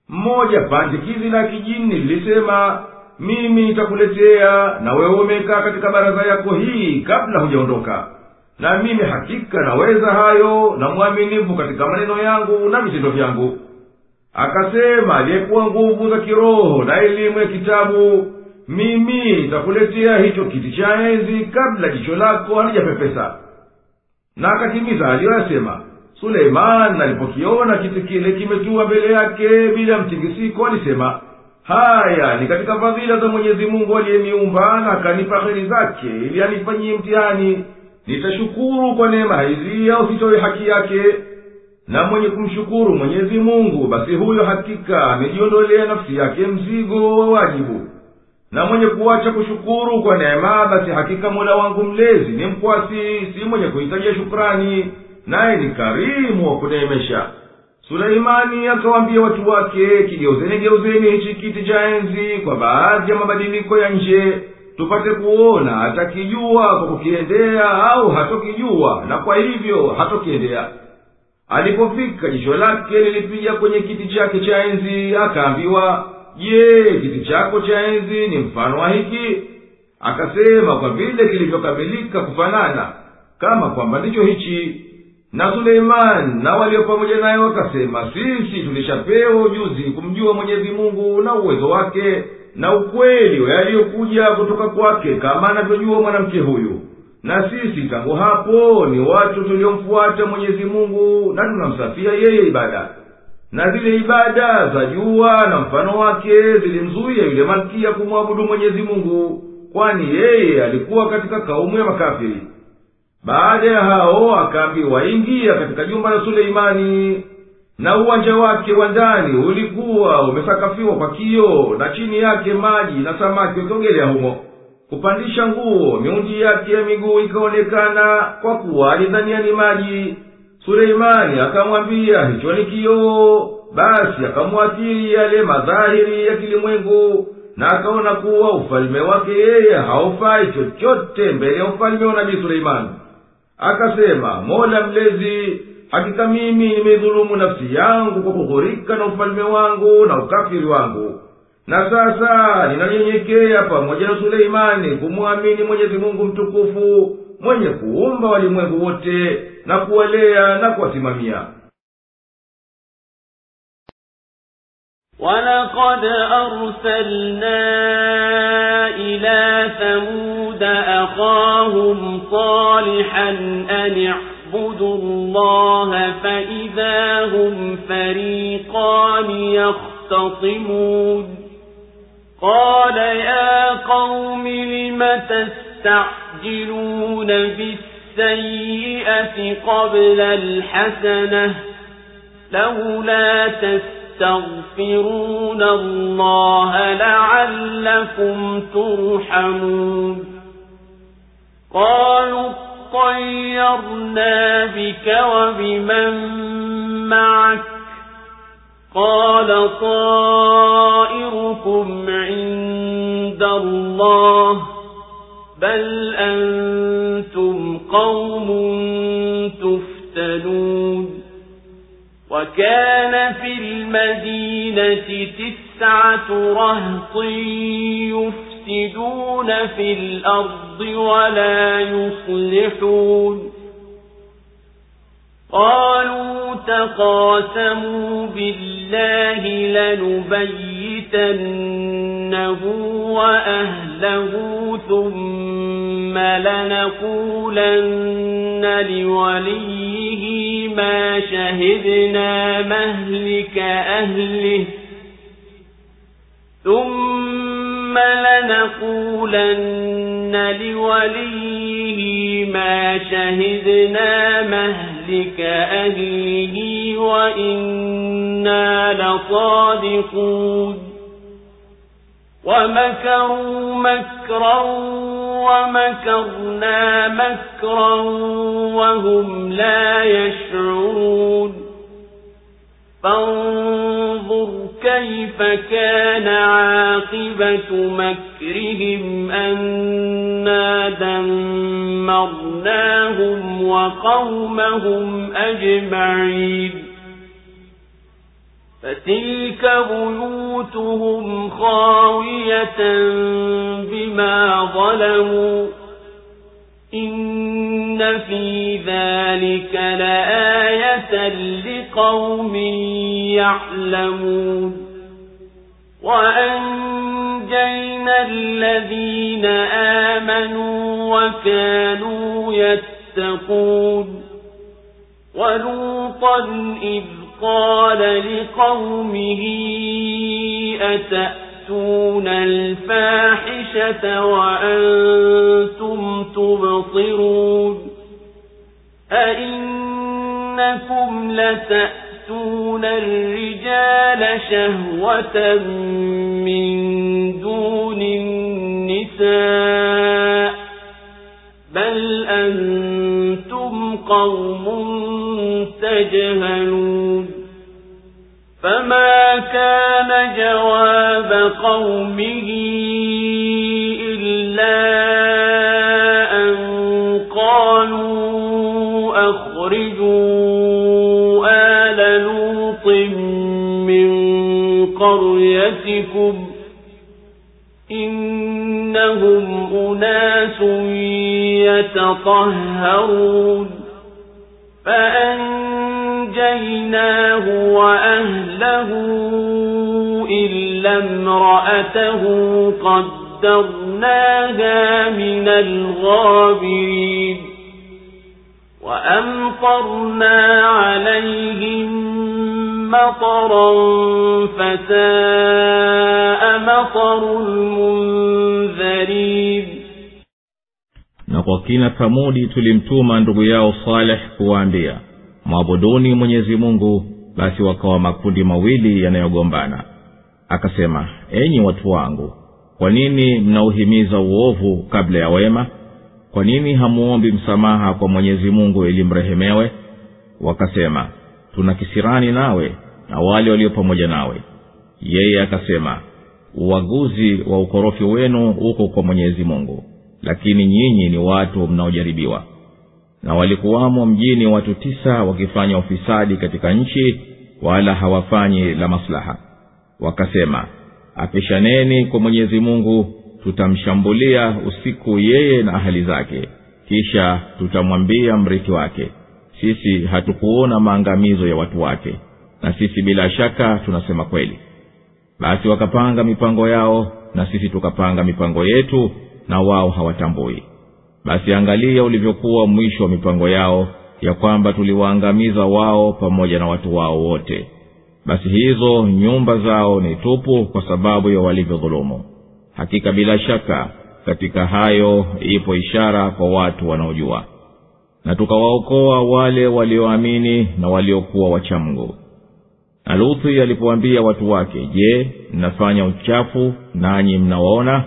Mmoja pandikizi la kijini lilisema, mimi nitakuletea, na wewe umekaa katika baraza yako hii kabla hujaondoka. Na mimi hakika naweza hayo, na mwaminifu katika maneno yangu na vitendo vyangu. Akasema aliyekuwa nguvu za kiroho na elimu ya kitabu, mimi nitakuletea hicho kiti cha enzi kabla jicho lako halijapepesa. Na akatimiza aliyoyasema. Suleiman alipokiona kiti kile kimetua mbele yake bila mtingisiko, alisema, haya ni katika fadhila za Mwenyezi Mungu aliyeniumba na akanipa kheri zake ili anifanyie mtihani. Nitashukuru kwa neema hizi au sitoe haki yake? Na mwenye kumshukuru Mwenyezi Mungu, basi huyo hakika amejiondolea nafsi yake mzigo wa wajibu. Na mwenye kuacha kushukuru kwa neema, basi hakika Mola wangu mlezi ni mkwasi, si mwenye kuhitajia shukrani, naye ni karimu wa kuneemesha. Suleimani akawaambia watu wake, geuzeni hichi kiti cha enzi kwa baadhi ya mabadiliko ya nje, tupate kuona atakijua kwa kukiendea au hatokijua, na kwa hivyo hatokiendea. Alipofika jicho lake lilipiga kwenye kiti chake cha enzi, akaambiwa, je, kiti chako cha enzi ni mfano wa hiki? Akasema, kwa vile kilivyokamilika kufanana, kama kwamba ndicho hichi. Na Suleiman na walio pamoja naye wakasema, sisi tulishapewa ujuzi kumjua Mwenyezi Mungu na uwezo wake na ukweli yaliyokuja kutoka kwake kama anavyojua mwanamke huyu. Na sisi tangu hapo ni watu tuliomfuata Mwenyezi Mungu na tunamsafia yeye ibada. Na zile ibada za jua na mfano wake zilimzuia yule malkia kumwabudu Mwenyezi Mungu, kwani yeye alikuwa katika kaumu ya makafiri. baada ya hao akaambiwa, ingia katika jumba la Suleimani, na uwanja wake wa ndani ulikuwa umesakafiwa kwa kioo, na chini yake maji na samaki wakiogelea humo. Kupandisha nguo, miundi yake ya miguu ikaonekana, kwa kuwa alidhania ni maji. Suleimani akamwambia, hicho ni kioo. Basi akamwathiri yale madhahiri ya kilimwengu, na akaona kuwa ufalme wake yeye haufai chochote mbele ya ufalme wa Nabii Suleimani. Akasema, Mola Mlezi, hakika mimi nimedhulumu nafsi yangu kwa kughurika na ufalme wangu na ukafiri wangu, na sasa ninanyenyekea pamoja na Suleimani kumwamini Mwenyezi Mungu mtukufu, mwenye kuumba walimwengu wote na kuwalea na kuwasimamia. وَلَقَدْ أَرْسَلْنَا إِلَى ثَمُودَ أَخَاهُمْ صَالِحًا أَنِ اعْبُدُوا اللَّهَ فَإِذَا هُمْ فَرِيقَانِ يَخْتَصِمُونَ قَالَ يَا قَوْمِ لِمَ تَسْتَعْجِلُونَ بِالسَّيِّئَةِ قَبْلَ الْحَسَنَةِ لَوْلَا تستغفرون الله لعلكم ترحمون قالوا اطيرنا بك وبمن معك قال طائركم عند الله بل أنتم قوم تفتنون وكان في المدينة 9 رهط يفسدون في الأرض ولا يصلحون قالوا تقاسموا بالله لنبيتنه وأهله ثم لنقولن لوليه ما شهدنا مهلك أهله وإنا لصادقون ومكروا مكرا ومكرنا مكرا وهم لا يشعرون فانظر كيف كان عاقبة مكرهم أنا دمرناهم وقومهم أجمعين فتلك بيوتهم خاوية بما ظلموا إن في ذلك لآية لقوم يعلمون وأنجينا الذين آمنوا وكانوا يتقون ولوطا إذ قال لقومه أتأتون الفاحشة وأنتم تبصرون أئنكم لتأتون الرجال شهوة من دون النساء بل أنتم قوم تجهلون فما كان جواب قومه إلا أن قالوا أخرجوا آل لوط من قريتكم إنهم أناس يتطهرون فأنجيناه وأهله إلا امرأته قدرناها من الغابرين وأمطرنا عليهم مطرا فساء مطر المنذرين na kwa kina Thamudi tulimtuma ndugu yao Saleh kuwaambia, mwabuduni Mwenyezi Mungu. Basi wakawa makundi mawili yanayogombana. Akasema, enyi watu wangu, kwa nini mnauhimiza uovu kabla ya wema? Kwa nini hamuombi msamaha kwa Mwenyezi Mungu ili mrehemewe? Wakasema, tuna kisirani nawe na wale walio pamoja nawe. Yeye akasema, uaguzi wa ukorofi wenu uko kwa Mwenyezi Mungu, lakini nyinyi ni watu mnaojaribiwa. Na walikuwamo mjini watu 9 wakifanya ufisadi katika nchi, wala hawafanyi la maslaha. Wakasema, apishaneni kwa Mwenyezi Mungu, tutamshambulia usiku yeye na ahali zake, kisha tutamwambia mrithi wake, sisi hatukuona maangamizo ya watu wake, na sisi bila shaka tunasema kweli. Basi wakapanga mipango yao, na sisi tukapanga mipango yetu, na wao hawatambui. Basi angalia ulivyokuwa mwisho wa mipango yao, ya kwamba tuliwaangamiza wao pamoja na watu wao wote. Basi hizo nyumba zao ni tupu kwa sababu ya walivyodhulumu. Hakika bila shaka katika hayo ipo ishara kwa watu wanaojua. Na tukawaokoa wale walioamini na waliokuwa wacha Mungu. Na Luthi alipoambia watu wake, je, mnafanya uchafu nanyi mnawaona?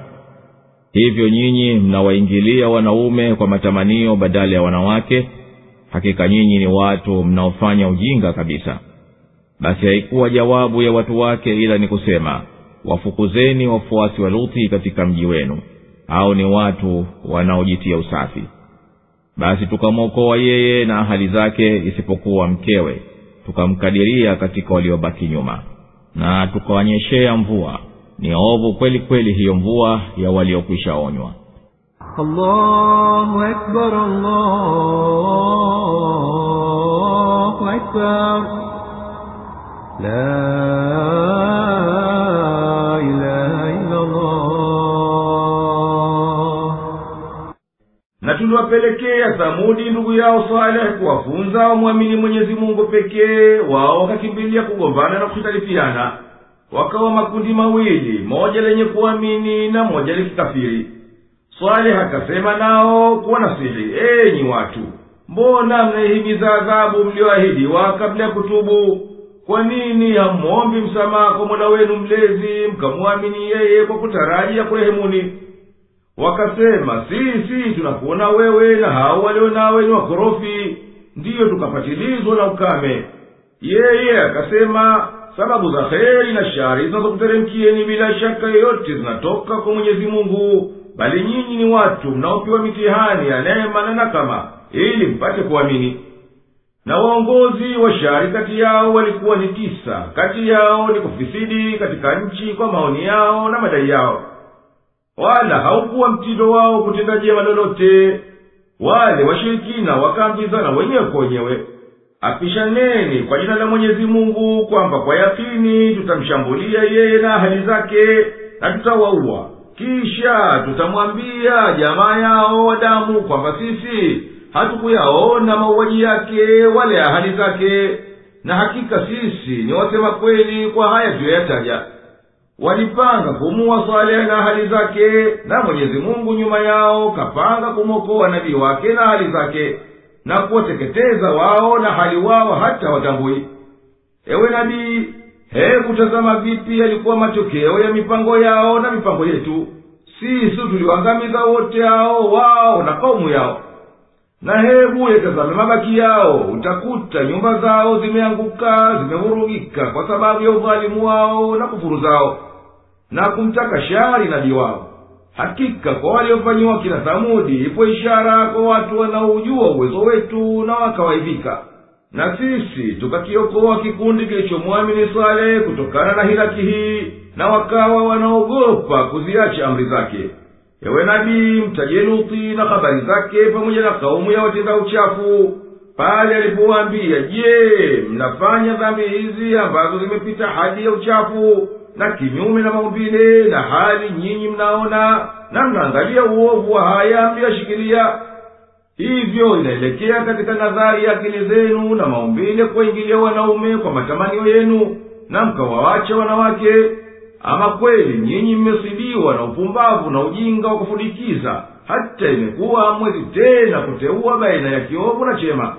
Hivyo nyinyi mnawaingilia wanaume kwa matamanio badala ya wanawake? Hakika nyinyi ni watu mnaofanya ujinga kabisa. Basi haikuwa jawabu ya watu wake ila ni kusema, wafukuzeni wafuasi wa Luthi katika mji wenu, au ni watu wanaojitia usafi. Basi tukamwokoa yeye na ahali zake isipokuwa mkewe, tukamkadiria katika waliobaki nyuma, na tukawanyeshea mvua. Ni ovu kweli kweli hiyo mvua ya waliokwisha onywa. Allahu Akbar, Allahu Akbar, la ilaha illa Allah. Na tuliwapelekea Thamudi ndugu yao Saleh kuwafunza wamwamini Mwenyezi Mungu pekee, wao wakakimbilia kugombana na kukhitalifiana. Wakawa makundi mawili, moja lenye kuamini na moja likikafiri. Saleh akasema nao kuwanasihi, enyi watu, mbona mnaihimiza adhabu mlioahidiwa kabla ya kutubu? Kwa nini hamuombi msamaha kwa Mola wenu mlezi, mkamwamini yeye kwa kutaraji ya kurehemuni? Wakasema, sisi tunakuona wewe na hao walio nawe ni wakorofi, ndiyo tukapatilizwa na ukame. Yeye akasema, sababu za kheri na shari zinazokuteremkieni bila shaka yoyote zinatoka kwa Mwenyezi Mungu, bali nyinyi ni watu mnaopewa mitihani ya neema na nakama ili mpate kuamini. Na waongozi wa shari kati yao walikuwa ni 9. Kati yao ni kufisidi katika nchi kwa maoni yao na madai yao, wala haukuwa mtindo wao kutenda jema lolote. Wale washirikina wakaambizana wenyewe kwa wenyewe, apishaneni kwa jina la Mwenyezi Mungu kwamba kwa yakini tutamshambulia yeye na ahali zake na tutawaua, kisha tutamwambia jamaa yao wa damu kwamba sisi hatukuyaona mauaji yake wale ahali zake, na hakika sisi ni wasema kweli kwa haya tuliyoyataja. Walipanga kumuua Saleh na ahali zake, na Mwenyezi Mungu nyuma yao kapanga kumwokoa nabii wake na ahali zake, na kuwateketeza wao na hali wao hata watambui. Ewe nabii, hebu tazama vipi yalikuwa matokeo ya mipango yao na mipango yetu. Sisi tuliwaangamiza wote hao wao na kaumu yao. Na hebu yatazame mabaki yao, utakuta nyumba zao zimeanguka, zimevurugika kwa sababu ya udhalimu wao na kufuru zao na kumtaka shari nabii wao. Hakika kwa waliofanyiwa kina Thamudi ipo ishara kwa watu wanaojua uwezo wetu na wakawaidhika. Na sisi tukakiokoa kikundi kilichomwamini Saleh kutokana na hilaki hii, na wakawa wanaogopa kuziacha amri zake. Ewe nabii, mtaje Luthi na habari zake pamoja na kaumu ya watenda uchafu, pale alipowaambia, je, mnafanya dhambi hizi ambazo zimepita hadi ya uchafu na kinyume na maumbile, na hali nyinyi mnaona na mnaangalia uovu wa haya mliyoshikilia? Hivyo inaelekea katika nadhari ya akili zenu na maumbile kuingilia wanaume kwa matamanio yenu, na mkawawacha wanawake. Ama kweli nyinyi mmesidiwa na upumbavu na ujinga wa kufudikiza, hata imekuwa hamwezi tena kuteua baina ya kiovu na chema.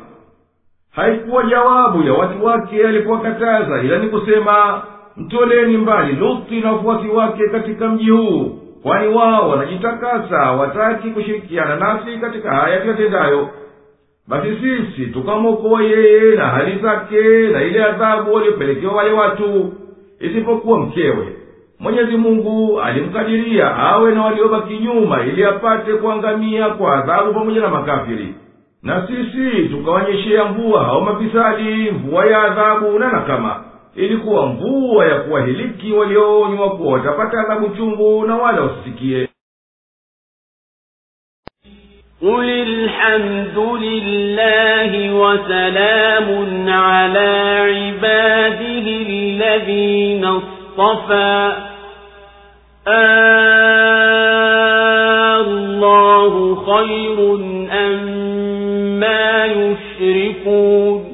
Haikuwa jawabu ya watu wake alipowakataza, ila ni kusema, mtoleni mbali Luthi na wafuasi wake katika mji huu, kwani wao wanajitakasa, wataki kushirikiana nasi katika haya tuyatendayo. Basi sisi tukamwokoa yeye na hali zake na ile adhabu waliopelekewa wale watu, isipokuwa mkewe. Mwenyezi Mungu alimkadiria awe na waliobaki nyuma ili apate kuangamia kwa adhabu pamoja na makafiri. Na sisi tukawanyeshea mvua hao mafisadi, mvua ya adhabu na nakama, ilikuwa mvua ya kuwahiliki walioonywa kuwa watapata adhabu chungu na wala wasisikie. قل الحمد لله وسلام على عباده الذين اصطفى الله خير أما يشركون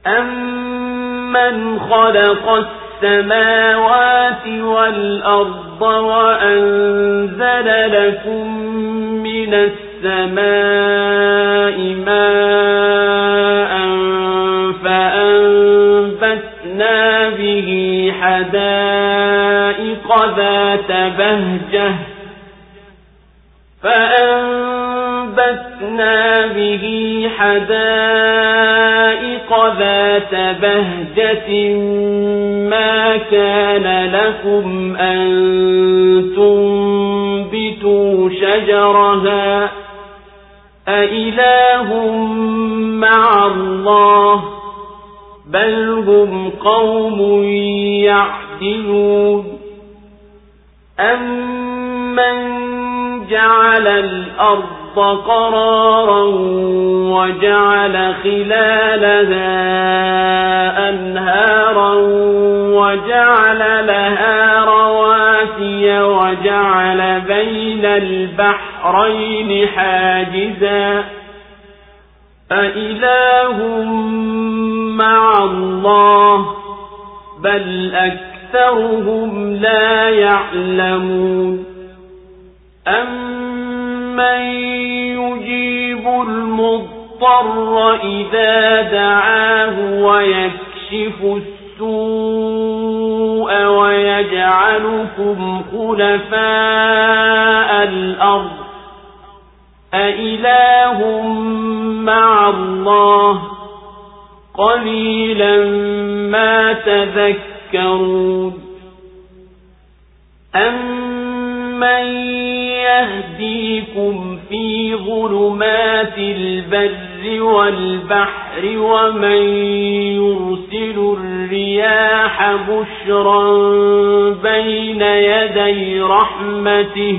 أمن خلق السماوات والأرض وأنزل لكم من السماء ماء فأنبتنا به حدائق ذات بهجة ما كان لكم أن تنبتوا شجرها أإله مع الله بل هم قوم يعدلون أمن جعل الأرض قرارا وجعل خلالها أنهارا وجعل لها رواسي وجعل بين البحرين حاجزا أإله مع الله بل أكثرهم لا يعلمون أمن يجيب المضطر إذا دعاه ويكشف السوء ويجعلكم خلفاء الأرض أإله مع الله قليلا ما تذكرون أمن يهديكم في ظلمات البر والبحر ومن يرسل الرياح بشرا بين يدي رحمته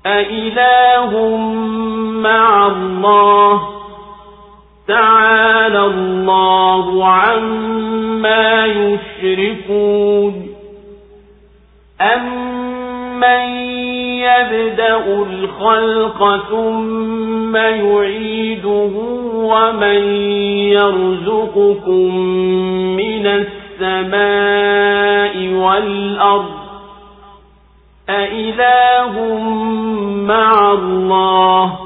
أإله مع الله تعالى الله عما يشركون أمن يبدأ الخلق ثم يعيده ومن يرزقكم من السماء والأرض أإله مع الله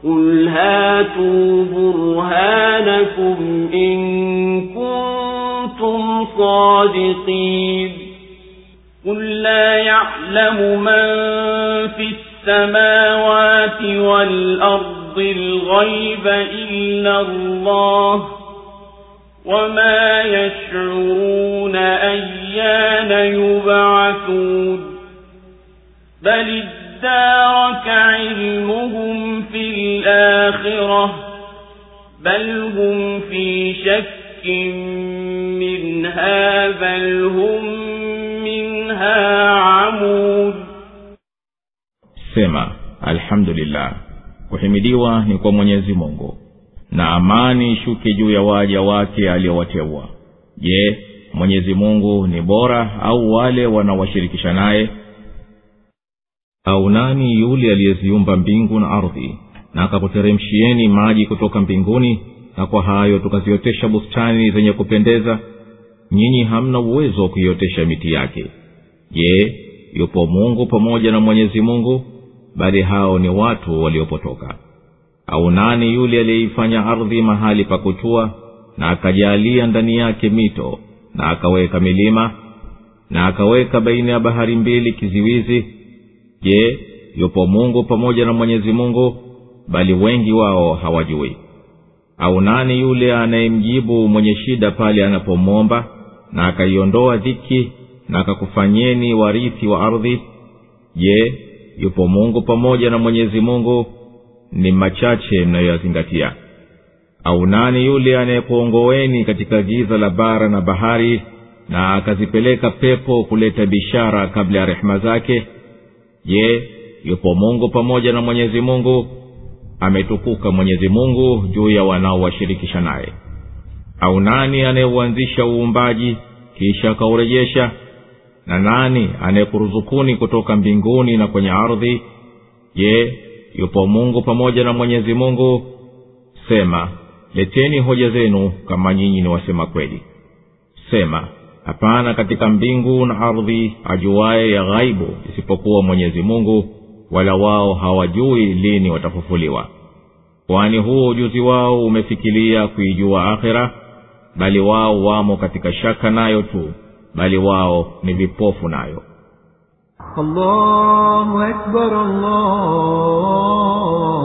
قل هاتوا برهانكم إن كنتم صادقين قل لا يعلم من في السماوات والأرض الغيب إلا الله وما يشعرون أيان يبعثون بل ادارك علمهم في الآخرة بل هم في شك منها بل هم منها عمود. Sema, alhamdulillah, kuhimidiwa ni kwa Mwenyezi Mungu, na amani ishuke juu ya waja wake aliowateua. Je, Mwenyezi Mungu ni bora au wale wanaowashirikisha naye? Au nani yule aliyeziumba mbingu na ardhi na akakuteremshieni maji kutoka mbinguni, na kwa hayo tukaziotesha bustani zenye kupendeza? Nyinyi hamna uwezo wa kuiotesha miti yake. Je, yupo Mungu pamoja na Mwenyezi Mungu, bali hao ni watu waliopotoka. Au nani yule aliyeifanya ardhi mahali pa kutua, na akajalia ndani yake mito, na akaweka milima, na akaweka baina ya bahari mbili kiziwizi? Je, yupo Mungu pamoja na Mwenyezi Mungu? Bali wengi wao hawajui. Au nani yule anayemjibu mwenye shida pale anapomwomba, na akaiondoa dhiki, na akakufanyeni warithi wa ardhi? Je, yupo Mungu pamoja na Mwenyezi Mungu? Ni machache mnayoyazingatia. Au nani yule anayekuongoeni katika giza la bara na bahari, na akazipeleka pepo kuleta bishara kabla ya rehema zake? Je, yupo Mungu pamoja na Mwenyezi Mungu? Ametukuka Mwenyezi Mungu juu ya wanaowashirikisha naye. Au nani anayeuanzisha uumbaji kisha akaurejesha? Na nani anayekuruzukuni kutoka mbinguni na kwenye ardhi? Je, yupo Mungu pamoja na Mwenyezi Mungu? Sema, leteni hoja zenu kama nyinyi ni wasema kweli. Sema, hapana katika mbingu na ardhi ajuaye ya ghaibu isipokuwa Mwenyezi Mungu, wala wao hawajui lini watafufuliwa. Kwani huo ujuzi wao umefikiria kuijua akhira, bali wao wamo katika shaka nayo tu, bali wao ni vipofu nayo. Allahu Akbar,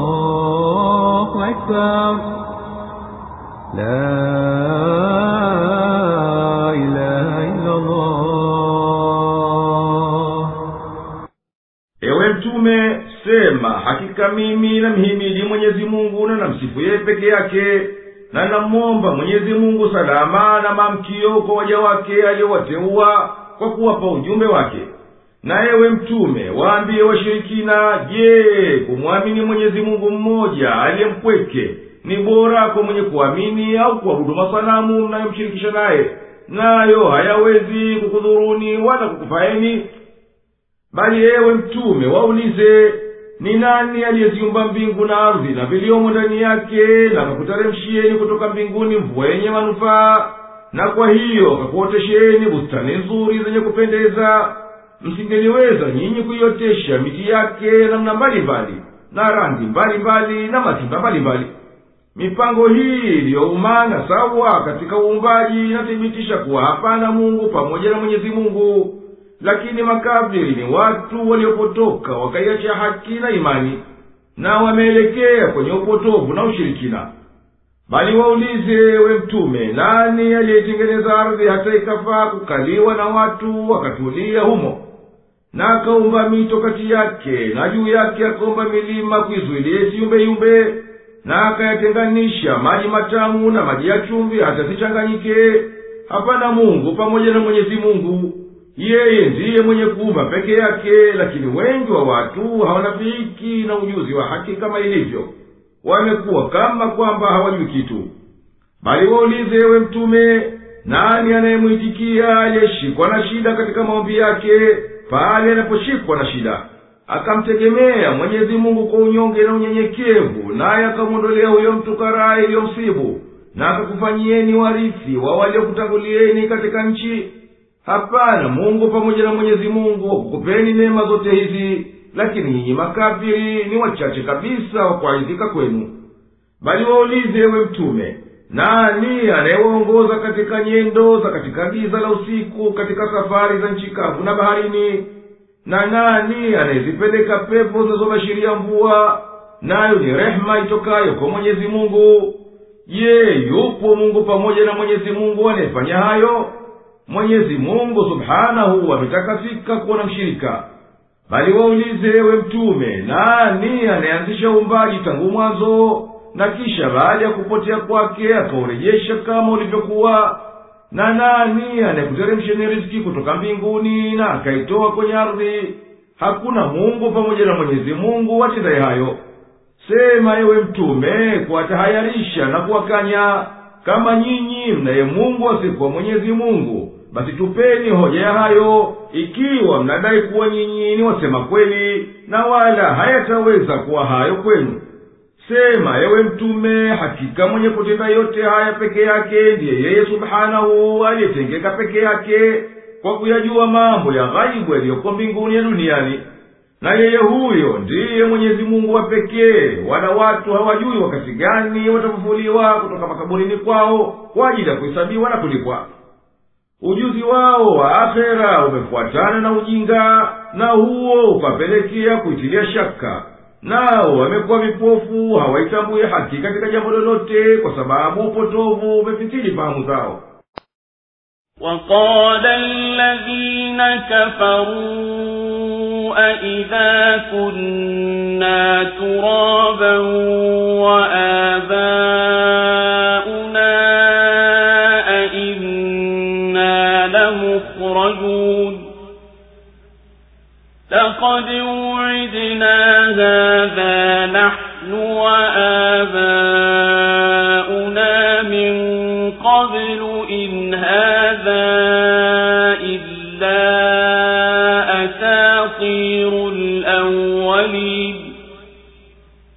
Allahu Akbar, la ilaha illa Allah. Ewe Mtume, sema, hakika mimi namhimidi Mwenyezi Mungu na namsifu yeye peke yake, na namwomba Mwenyezi Mungu salama na maamkio kwa waja wake aliowateua kwa kuwapa ujumbe wake. Na ewe Mtume, waambie washirikina, je, kumwamini Mwenyezi Mungu mmoja aliyempweke ni bora kwa mwenye kuamini au kuabudu masanamu mnayomshirikisha naye, nayo hayawezi kukudhuruni wala kukufaeni? Bali ewe Mtume, waulize, ni nani aliyeziumba mbingu na ardhi na viliomo ndani yake, na akakuteremshieni kutoka mbinguni mvua yenye manufaa, na kwa hiyo akakuotesheni bustani nzuri zenye kupendeza? Msingeliweza nyinyi kuiotesha miti yake namna mbalimbali na rangi mbalimbali na matunda mbalimbali? Mipango hii iliyoumana sawa katika uumbaji inathibitisha kuwa hapana Mungu pamoja na Mwenyezi Mungu. Lakini makafiri ni watu waliopotoka wakaiacha haki na imani, na wameelekea kwenye upotovu na ushirikina. Bali waulize, ewe Mtume, nani aliyetengeneza ardhi hata ikafaa kukaliwa na watu wakatulia humo, na akaumba mito kati yake, na juu yake akaumba milima kuizuilia isiyumbe, na akayatenganisha maji matamu na maji ya chumvi hata sichanganyike? Hapana Mungu pamoja na Mwenyezi Mungu. Yeye ndiye mwenye kuumba peke yake, lakini wengi wa watu hawanafiki na ujuzi wa haki kama ilivyo. Wamekuwa kama kwamba hawajui kitu. Bali waulize, ewe Mtume, nani anayemuitikia aliyeshikwa na shida katika maombi yake pale anaposhikwa na shida, akamtegemea Mwenyezi Mungu kwa unyonge na unyenyekevu, naye akamwondolea huyo mtu karaa iliyomsibu, na akakufanyieni warithi wa waliokutangulieni katika nchi? Hapana Mungu pamoja na Mwenyezi Mungu kukupeni neema zote hizi, lakini nyinyi makafiri ni wachache kabisa wa kuaidhika kwenu. Bali waulize, ewe Mtume, nani anayewaongoza katika nyendo za katika giza la usiku katika safari za nchi kavu na baharini? Na nani anayezipeleka pepo zinazobashiria mvua, nayo ni rehema itokayo kwa Mwenyezi Mungu? Je, yupo Mungu pamoja na Mwenyezi Mungu anayefanya hayo? Mwenyezi Mungu subhanahu ametakasika kuwa na mshirika. Bali waulize, ewe Mtume, nani anayeanzisha uumbaji tangu mwanzo, na kisha baada ya kupotea kwake akaurejesha kama ulivyokuwa? Na nani anayekuteremsheni riziki kutoka mbinguni na akaitoa kwenye ardhi? Hakuna Mungu pamoja na Mwenyezi Mungu atendaye hayo. Sema, ewe Mtume, kuwatahayarisha na kuwakanya, kama nyinyi mnaye Mungu asiyekuwa Mwenyezi Mungu, basi tupeni hoja ya hayo, ikiwa mnadai kuwa nyinyi ni wasema kweli, na wala hayataweza kuwa hayo kwenu. Sema, ewe Mtume, hakika mwenye kutenda yote haya peke yake ndiye yeye subhanahu aliyetengeka peke yake, kwa kuyajua mambo ya ghaibu yaliyoko mbinguni ya duniani. Na yeye huyo ndiye Mwenyezi Mungu wa pekee, wala watu hawajui wakati gani watafufuliwa kutoka makaburini kwao kwa ajili ya kuhesabiwa na kulipwa. Ujuzi wao wa akhera umefuatana na ujinga, na huo ukapelekea kuitilia shaka. Nao wamekuwa vipofu, hawaitambui haki katika jambo lolote, kwa sababu upotovu umefitili fahamu zao. وقال الذين كفروا أئذا كنا ترابا وآباؤنا أئنا لمخرجون لقد وعدنا هذا نحن وآباؤنا من قبل إن هذا إلا أساطير الأولين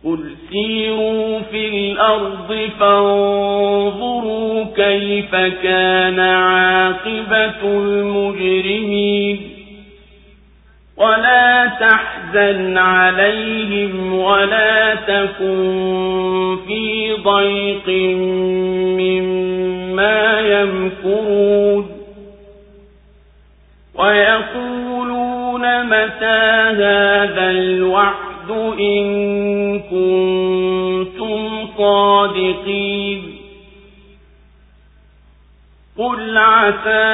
قل سيروا في الأرض فانظروا كيف كان عاقبة المجرمين ولا تحزن عليهم ولا تكن في ضيق مما يمكرون ويقولون متى هذا الوعد إن كنتم صادقين قل عسى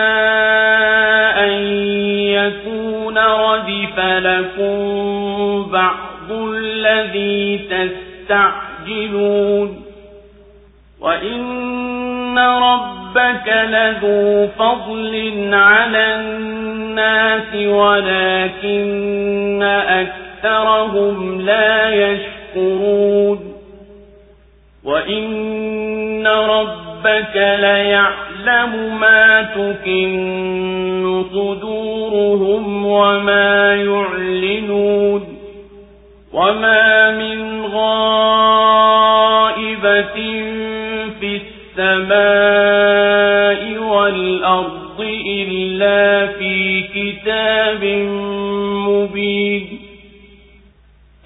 أن يكون ردف لكم بعض الذي تستعجلون وإن ربك لذو فضل على الناس ولكن أكثرهم لا يشكرون وإن ربك ليعلم ما تكن صدورهم وما يعلنون وما من غائبة في السماء والأرض إلا في كتاب مبين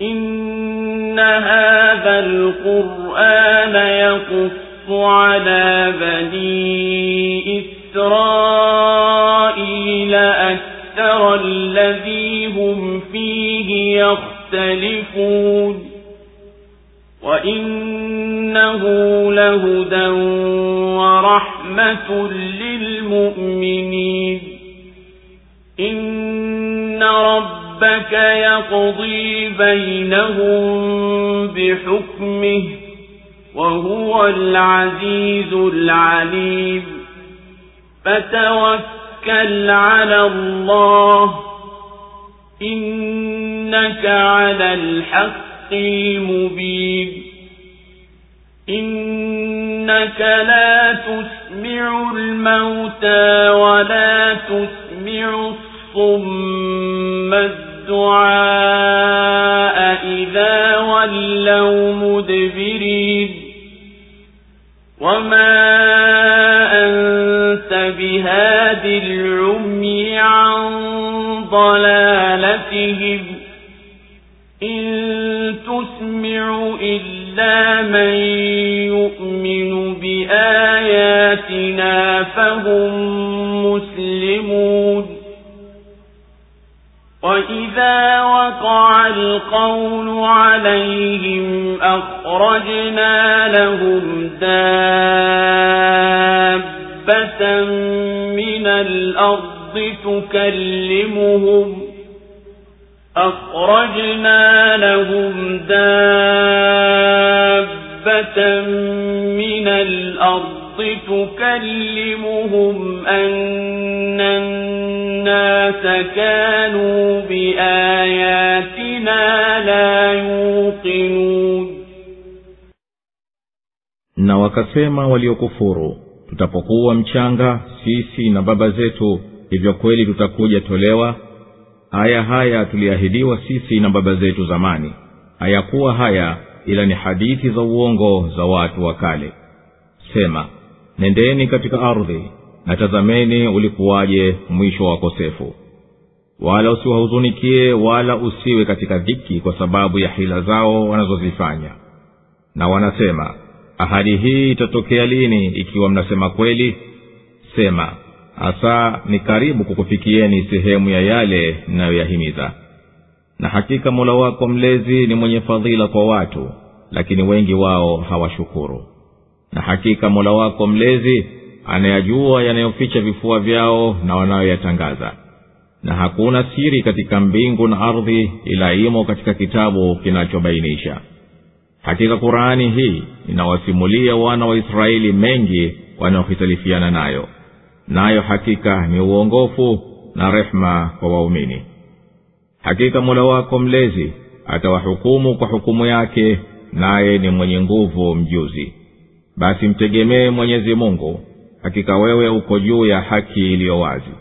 إن هذا القرآن يقص على بني إسرائيل أكثر الذي هم فيه يختلفون وإنه لهدى ورحمة للمؤمنين إن ربك يقضي بينهم بحكمه وهو العزيز العليم فتوكل على الله إنك على الحق المبين إنك لا تسمع الموتى ولا تسمع الصم الدعاء إذا ولوا مدبرين وما أنت بهاد العمي عن ضلالتهم إن تسمع إلا من يؤمن بآياتنا فهم مسلمون وإذا وقع القول عليهم أخرجنا لهم دابة من الأرض تكلمهم أن الناس كانوا بآياتنا لا يوقنون. Na wakasema waliokufuru, tutapokuwa mchanga sisi na baba zetu, hivyo kweli tutakuja tolewa? Haya tuliahidiwa sisi na baba zetu zamani. Hayakuwa haya ila ni hadithi za uongo za watu wa kale. Sema, nendeni katika ardhi, na tazameni ulikuwaje mwisho wa wakosefu. Wala usiwahuzunikie wala usiwe katika dhiki kwa sababu ya hila zao wanazozifanya. Na wanasema, ahadi hii itatokea lini ikiwa mnasema kweli? Sema, asa ni karibu kukufikieni sehemu ya yale mnayoyahimiza. Na hakika Mola wako mlezi ni mwenye fadhila kwa watu, lakini wengi wao hawashukuru. Na hakika Mola wako mlezi anayajua yanayoficha vifua vyao na wanayoyatangaza. Na hakuna siri katika mbingu na ardhi ila imo katika kitabu kinachobainisha. Hakika Qur'ani hii inawasimulia wana wa Israeli mengi wanaohitalifiana nayo. Nayo hakika ni uongofu na rehma kwa waumini. Hakika Mola wako mlezi atawahukumu kwa hukumu yake, naye ni mwenye nguvu mjuzi. Basi mtegemee Mwenyezi Mungu, hakika wewe uko juu ya haki iliyo wazi.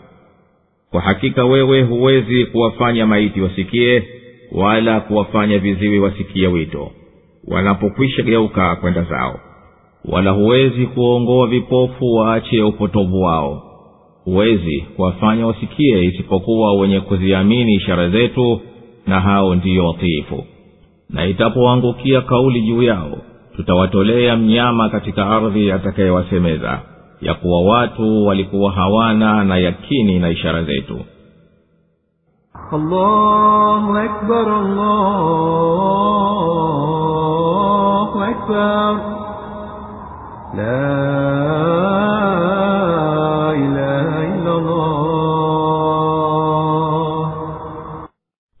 Kwa hakika wewe huwezi kuwafanya maiti wasikie, wala kuwafanya viziwi wasikie wito wanapokwisha geuka kwenda zao, wala huwezi kuongoa vipofu waache upotovu wao. Huwezi kuwafanya wasikie isipokuwa wenye kuziamini ishara zetu, na hao ndiyo watiifu. Na itapoangukia kauli juu yao, tutawatolea mnyama katika ardhi atakayewasemeza ya kuwa watu walikuwa hawana na yakini na ishara zetu. Allahu Akbar, Allahu Akbar, la ilaha illa Allah.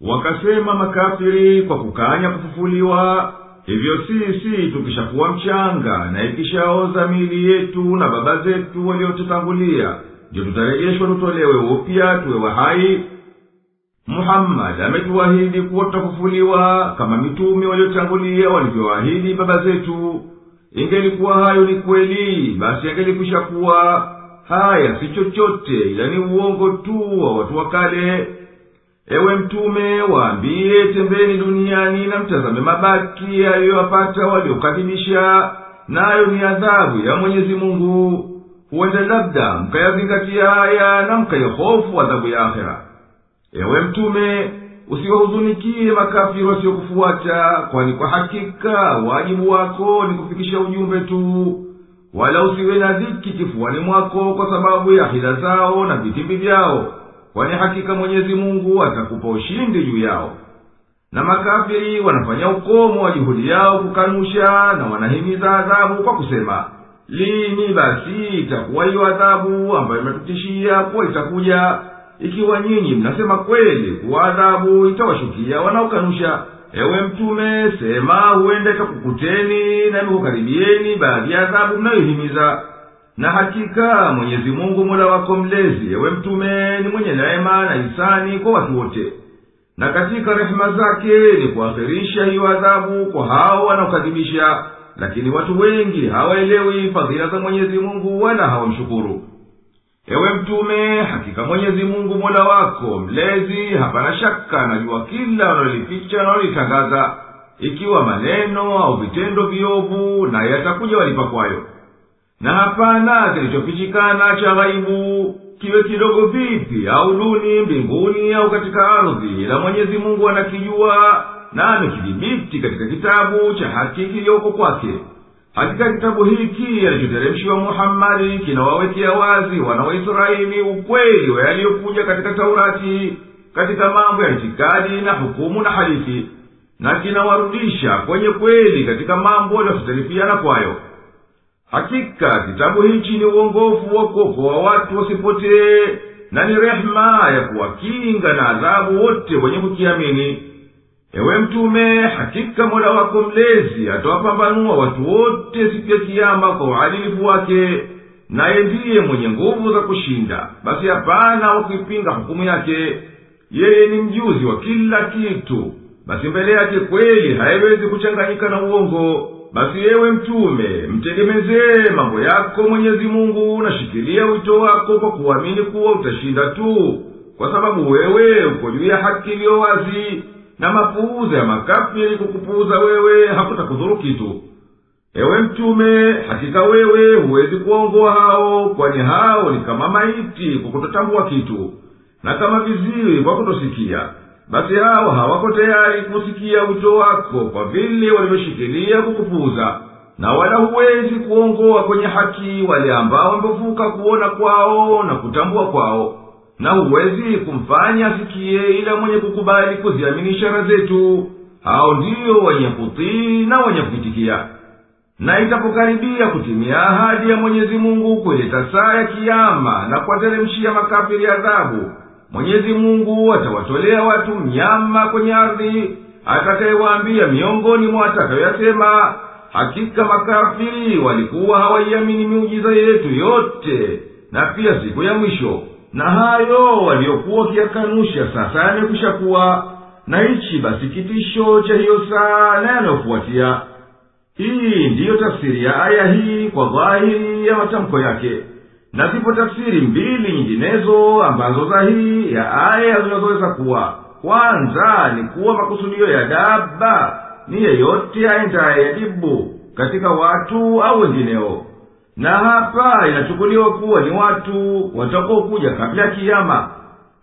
Wakasema makafiri kwa kukanya kufufuliwa, hivyo sisi tukishakuwa mchanga na ikishaoza miili yetu na baba zetu waliotutangulia, ndio tutarejeshwa tutolewe upya tuwe wahai? Muhammad ametuahidi kuwa tutafufuliwa kama mitume waliotangulia walivyoahidi baba zetu. Ingelikuwa hayo ni kweli, basi ingelikwisha kuwa haya si chochote ila ni uongo tu wa watu wa kale. Ewe mtume, waambie, tembeni duniani na mtazame mabaki yaliyowapata waliokadhibisha, nayo ni adhabu ya Mwenyezi Mungu. Huenda labda mkayazingatia haya na mkayahofu adhabu ya akhera. Ewe mtume, usiwahuzunikie makafiri wasiokufuata, kwani kwa hakika wajibu wako ni kufikisha ujumbe tu. Wala usiwe na dhiki kifuani mwako kwa sababu ya hila zao na vitimbi vyao, kwani hakika Mwenyezi Mungu atakupa ushindi juu yao. Na makafiri wanafanya ukomo wa juhudi yao kukanusha, na wanahimiza adhabu kwa kusema, lini basi itakuwa hiyo adhabu ambayo imetutishia kuwa itakuja? Ikiwa nyinyi mnasema kweli kuwa adhabu itawashukia wanaokanusha, ewe mtume, sema huenda ikakukuteni na imekukaribieni baadhi ya adhabu mnayohimiza. Na hakika Mwenyezi Mungu Mola wako mlezi, ewe mtume, ni mwenye neema na ihsani kwa watu wote. Na katika rehema zake ni kuakhirisha hiyo adhabu kwa hao wanaokadhibisha, lakini watu wengi hawaelewi fadhila za Mwenyezi Mungu wala hawamshukuru. Ewe mtume, hakika Mwenyezi Mungu Mola wako mlezi hapana shaka anajua kila wanaloficha na wanalotangaza, ikiwa maneno au vitendo viovu, na yatakuja walipa kwayo. Na hapana kilichofichikana cha ghaibu, kiwe kidogo vipi au duni mbinguni au katika ardhi, ila Mwenyezi Mungu anakijua na amekidhibiti katika kitabu cha haki kiliyoko kwake. Hakika kitabu hiki alichoteremshiwa Muhammadi kinawawekea wazi wana wa Israeli ukweli wa yaliyokuja katika Taurati, katika mambo ya itikadi na hukumu na hadithi, na kinawarudisha kwenye kweli katika mambo waliyositalifiana kwayo. Hakika kitabu hichi ni uongofu wa kuokoa watu wasipotee, na ni rehema ya kuwakinga na adhabu wote wenye kukiamini. Ewe mtume, hakika Mola wako mlezi atawapambanua watu wote siku ya kiyama kwa uadilifu wake, naye ndiye mwenye nguvu za kushinda, basi hapana wa kuipinga hukumu yake. Yeye ni mjuzi wa kila kitu, basi mbele yake kweli haiwezi kuchanganyika na uongo. Basi ewe mtume, mtegemezee mambo yako Mwenyezi Mungu, na shikilia wito wako kwa kuamini kuwa utashinda tu, kwa sababu wewe uko juu ya haki iliyo wazi, na mapuuza ya makafiri kukupuuza wewe hakutakudhuru kitu. ewe mtume, hakika wewe huwezi kuwaongoa hao, kwani hao ni kama maiti kwa kutotambua kitu, na kama viziwi kwa kutosikia. Basi hao hawako tayari kusikia wito wako, kwa vile walivyoshikilia kukupuuza. Na wala huwezi kuongoa kwenye haki wale ambao wamevuka kuona kwao na kutambua kwao, na huwezi kumfanya asikie ila mwenye kukubali kuziamini ishara zetu. Hao ndio wenye kutii na wenye kuitikia. Na itapokaribia kutimia ahadi ya Mwenyezi Mungu kuleta saa ya kiyama na kuwateremshia makafiri adhabu, Mwenyezi Mungu atawatolea watu mnyama kwenye ardhi, atakayewaambia miongoni mwa atakayoyasema, hakika makafiri walikuwa hawaiamini miujiza yetu yote, na pia siku ya mwisho, na hayo waliokuwa wakiyakanusha sasa yamekwisha kuwa, na hichi basi kitisho cha hiyo saa na yanayofuatia. Hii ndiyo tafsiri ya aya hii kwa dhahiri ya matamko yake. Na zipo tafsiri mbili nyinginezo ambazo dhahiri ya aya zinazoweza kuwa: kwanza ni kuwa makusudio ya dabba ni yeyote aendaye yajibu katika watu au wengineo, na hapa inachukuliwa kuwa ni watu watakaokuja kabla ya kiyama.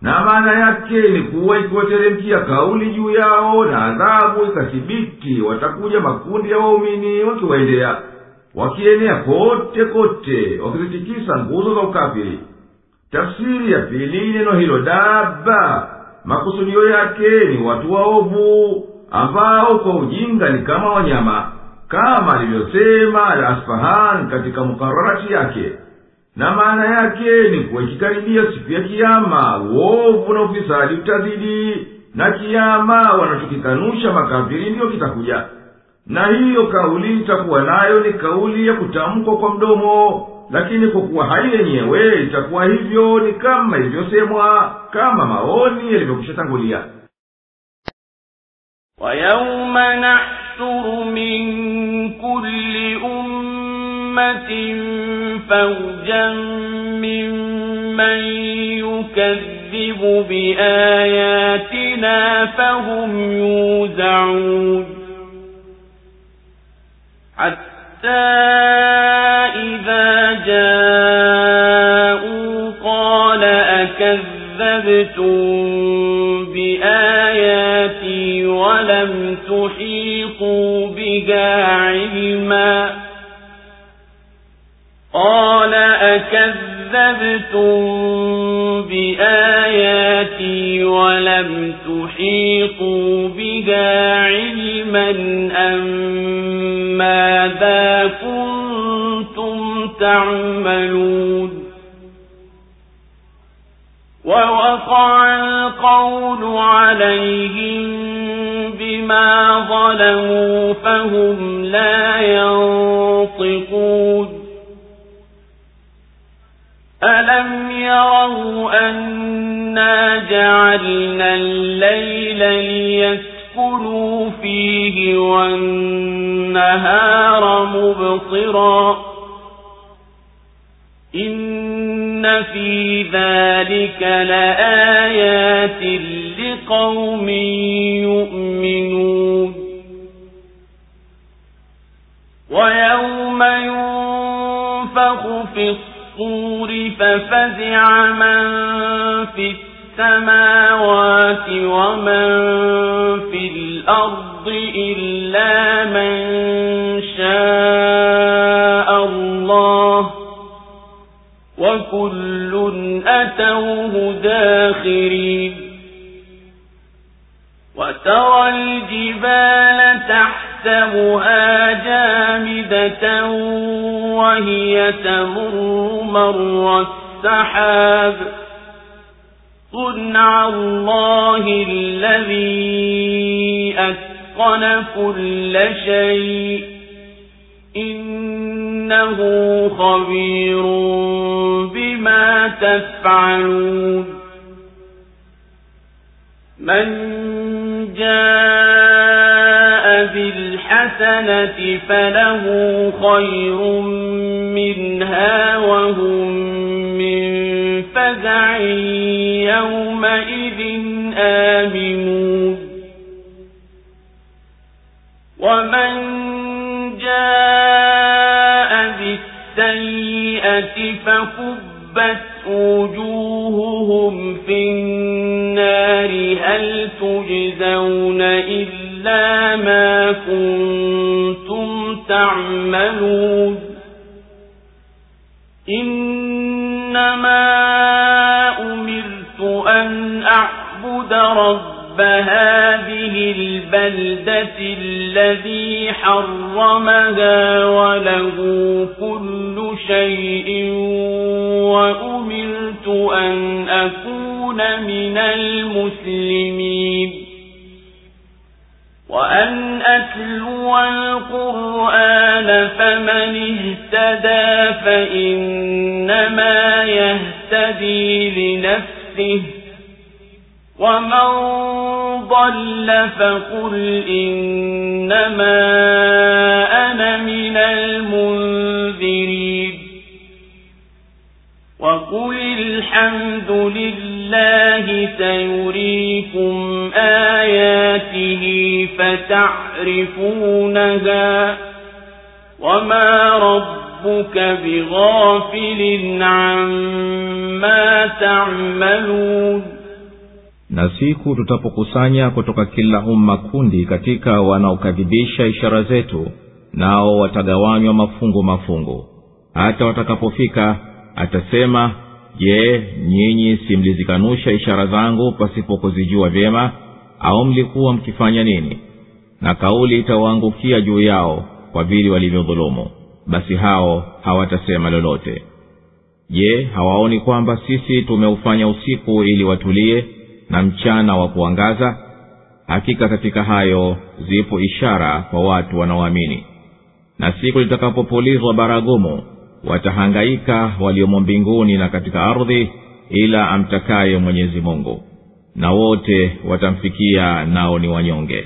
Na maana yake ni kuwa ikiwateremkia kauli juu yao na adhabu ikathibiti, watakuja makundi ya waumini wakiwaendea, wakienea kote kote, wakizitikisa nguzo za ukafiri. Tafsiri ya pili neno hilo dabba, makusudio yake ni watu waovu ambao kwa ujinga ni kama wanyama, kama alivyosema Al-Asfahan katika mukararati yake. Na maana yake ni kuwa ikikaribia siku ya kiyama, uovu na ufisadi utazidi, na kiyama wanachokikanusha makafiri ndiyo kitakuja. Na hiyo kauli itakuwa nayo ni kauli ya kutamkwa kwa mdomo, lakini kwa kuwa hali yenyewe itakuwa hivyo ni kama ilivyosemwa, kama maoni yalivyokushatangulia. وَيَوْمَ نَحْشُرُ مِنْ كُلِّ أُمَّةٍ فَوْجًا مِّمَّنْ يُكَذِّبُ بِآيَاتِنَا فَهُمْ يُوزَعُونَ حَتَّى إِذَا جَاءُوا قَالَ أَكَذَّبْتُمْ بِآيَاتِي وَلَمْ تُحِيطُوا بِهَا عِلْمًا قَالَ أَكَذَّبْتُمْ بِآيَاتِي وَلَمْ تُحِيطُوا بِهَا عِلْمًا أَمْ مَاذَا كُنتُمْ تَعْمَلُونَ وَوَقَعَ الْقَوْلُ عَلَيْهِمْ بِمَا ظَلَمُوا فَهُمْ لَا يَنطِقُونَ أَلَمْ يَرَوْا أَنَّا جَعَلْنَا اللَّيْلَ لِيَسْكُنُوا فِيهِ وَالنَّهَارَ مُبْصِرًا إِنَّ فِي ذَلِكَ لَآيَاتٍ لِقَوْمٍ يُؤْمِنُونَ وَيَوْمَ يُنفَخُ فِي الصُّورِ فَفَزِعَ مَن فِي السَّمَاوَاتِ وَمَن فِي الْأَرْضِ إِلَّا مَن شَاءَ اللَّهُ وَكُلٌّ أَتَوْهُ دَاخِرِينَ وَتَرَى الْجِبَالَ تَحْسَبُهَا جَامِدَةً وَهِيَ تَمُرُّ مَرَّ السَّحَابِ صُنْعَ اللَّهِ الَّذِي أَتْقَنَ كُلَّ شَيْءٍ إِنَّهُ خَبِيرٌ بِمَا تَفْعَلُونَ مَنْ جَاءَ بِالْحَسَنَةِ فَلَهُ خَيْرٌ مِنْهَا وَهُمْ مِنْ فَزَعٍ يَوْمَئِذٍ آمِنُونَ وَمَنْ جَاءَ فكبت وجوههم في النار هل تجزون إلا ما كنتم تعملون إنما أمرت أن أعبد رب هذه البلدة الذي حرمها وله كل شيء وأمرت أن أكون من المسلمين وأن أتلو القرآن فمن اهتدى فإنما يهتدي لنفسه ومن ضل فقل إنما أنا من المنذرين وقل الحمد لله سيريكم آياته فتعرفونها وما ربك بغافل عما تعملون. Na siku tutapokusanya kutoka kila umma kundi katika wanaokadhibisha ishara zetu, nao watagawanywa mafungu mafungu. Hata watakapofika atasema, je, nyinyi si mlizikanusha ishara zangu pasipo kuzijua vyema, au mlikuwa mkifanya nini? Na kauli itawaangukia juu yao kwa vile walivyodhulumu, basi hao hawatasema lolote. Je, hawaoni kwamba sisi tumeufanya usiku ili watulie na mchana wa kuangaza? Hakika katika hayo zipo ishara kwa watu wanaoamini. Na siku litakapopulizwa baragumu, watahangaika waliomo mbinguni na katika ardhi ila amtakaye Mwenyezi Mungu, na wote watamfikia nao ni wanyonge.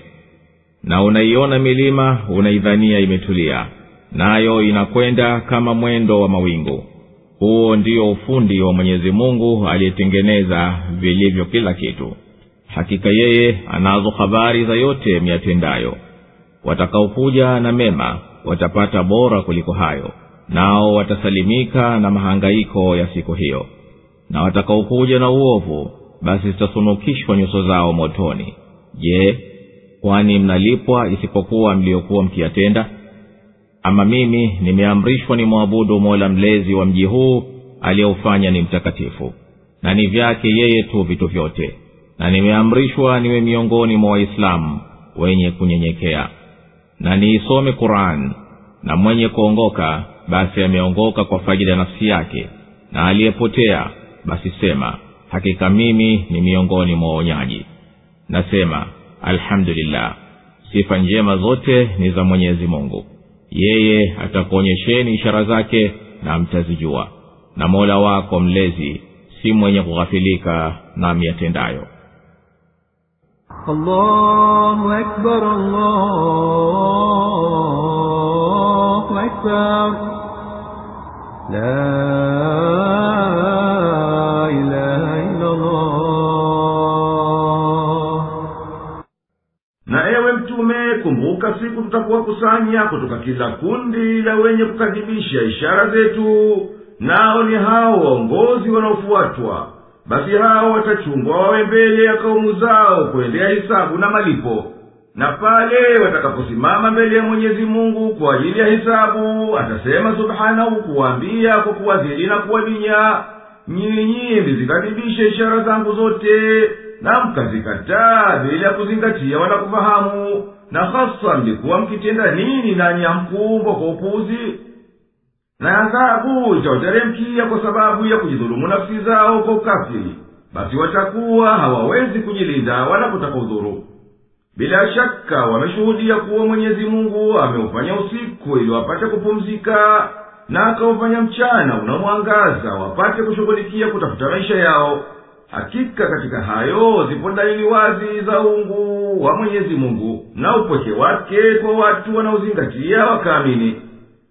Na unaiona milima unaidhania imetulia, nayo inakwenda kama mwendo wa mawingu. Huo ndio ufundi wa Mwenyezi Mungu aliyetengeneza vilivyo kila kitu. Hakika yeye anazo habari za yote miatendayo. Watakaokuja na mema watapata bora kuliko hayo, nao watasalimika na mahangaiko ya siku hiyo. Na watakaokuja na uovu, basi zitasunukishwa nyuso zao motoni. Je, kwani mnalipwa isipokuwa mliokuwa mkiyatenda? Ama mimi nimeamrishwa ni muabudu Mola mlezi wa mji huu aliyeufanya ni mtakatifu, na ni vyake yeye tu vitu vyote, na nimeamrishwa niwe miongoni mwa Waislamu wenye kunyenyekea, na niisome Qur'an. Na mwenye kuongoka basi ameongoka kwa faida ya nafsi yake, na aliyepotea basi sema, hakika mimi ni miongoni mwa waonyaji. Nasema alhamdulillah, sifa njema zote ni za Mwenyezi Mungu. Yeye atakuonyesheni ishara zake na mtazijua, na Mola wako mlezi si mwenye kughafilika na miatendayo. Allahu Akbar, Allahu Akbar, la ilaha illa Allah. Na ewe mtume, kumbuka siku tutakuwa kusanya kutoka kila kundi la wenye kukadhibisha ishara zetu, nao ni hao waongozi wanaofuatwa. Basi hao watachungwa wawe mbele ya kaumu zao kuendea hisabu na malipo. Na pale watakaposimama mbele ya Mwenyezi Mungu kwa ajili ya hisabu, atasema subhanahu kuwaambia kwa kuwadhili na kuwadinya, nyinyi mlizikadhibisha ishara zangu zote na mkazikataa bila kuzingatia wala kufahamu, na hasa mlikuwa mkitenda nini nanyi hamkumbwa kwa upuzi. Na adhabu itawateremkia kwa sababu ya kujidhulumu nafsi zao kwa ukafiri, basi watakuwa hawawezi kujilinda wala kutaka udhuru. Bila shaka wameshuhudia kuwa Mwenyezi Mungu ameufanya usiku ili wapate kupumzika, na akaufanya mchana unamwangaza wapate kushughulikia kutafuta maisha yao. Hakika katika hayo zipo dalili wazi za uungu wa Mwenyezi Mungu na upweke wake kwa watu wanaozingatia wakaamini.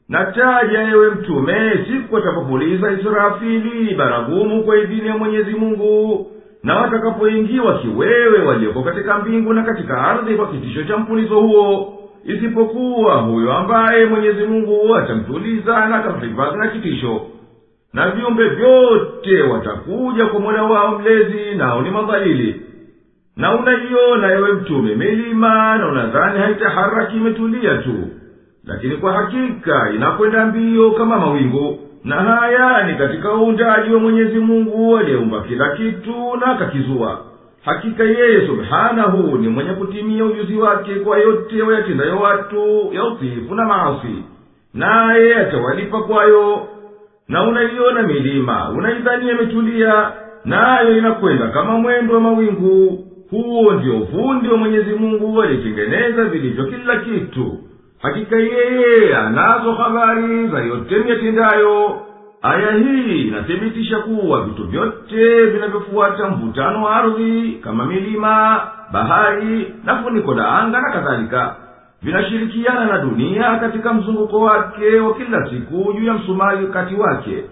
Na taja ewe mtume siku watakapopuliza Israfili baragumu kwa idhini ya Mwenyezi Mungu, na watakapoingiwa kiwewe walioko katika mbingu na katika ardhi kwa kitisho cha mpulizo huo, isipokuwa huyo ambaye Mwenyezi Mungu atamtuliza na atamhifadhi na kitisho. na viumbe vyote watakuja kwa Mola wao mlezi, nao ni madhalili. Na unaiona ewe mtume milima, na unadhani haitaharaki imetulia tu, lakini kwa hakika inakwenda mbio kama mawingu. Na haya ni katika uundaji wa Mwenyezi Mungu aliyeumba kila kitu na akakizua. Hakika yeye subhanahu ni mwenye kutimia ujuzi wake kwa yote wayatendayo watu ya utiifu na maasi, naye atawalipa kwayo. Na unaiona milima, unaidhani imetulia, nayo inakwenda kama mwendo wa mawingu. Huo ndio ufundi wa Mwenyezi Mungu aliyetengeneza vilivyo kila kitu. Hakika yeye anazo habari za yote myatendayo. Aya hii inathibitisha kuwa vitu vyote vinavyofuata mvutano wa ardhi kama milima, bahari na funiko la anga na kadhalika vinashirikiana na dunia katika mzunguko wake wa kila siku juu ya msumari kati wake,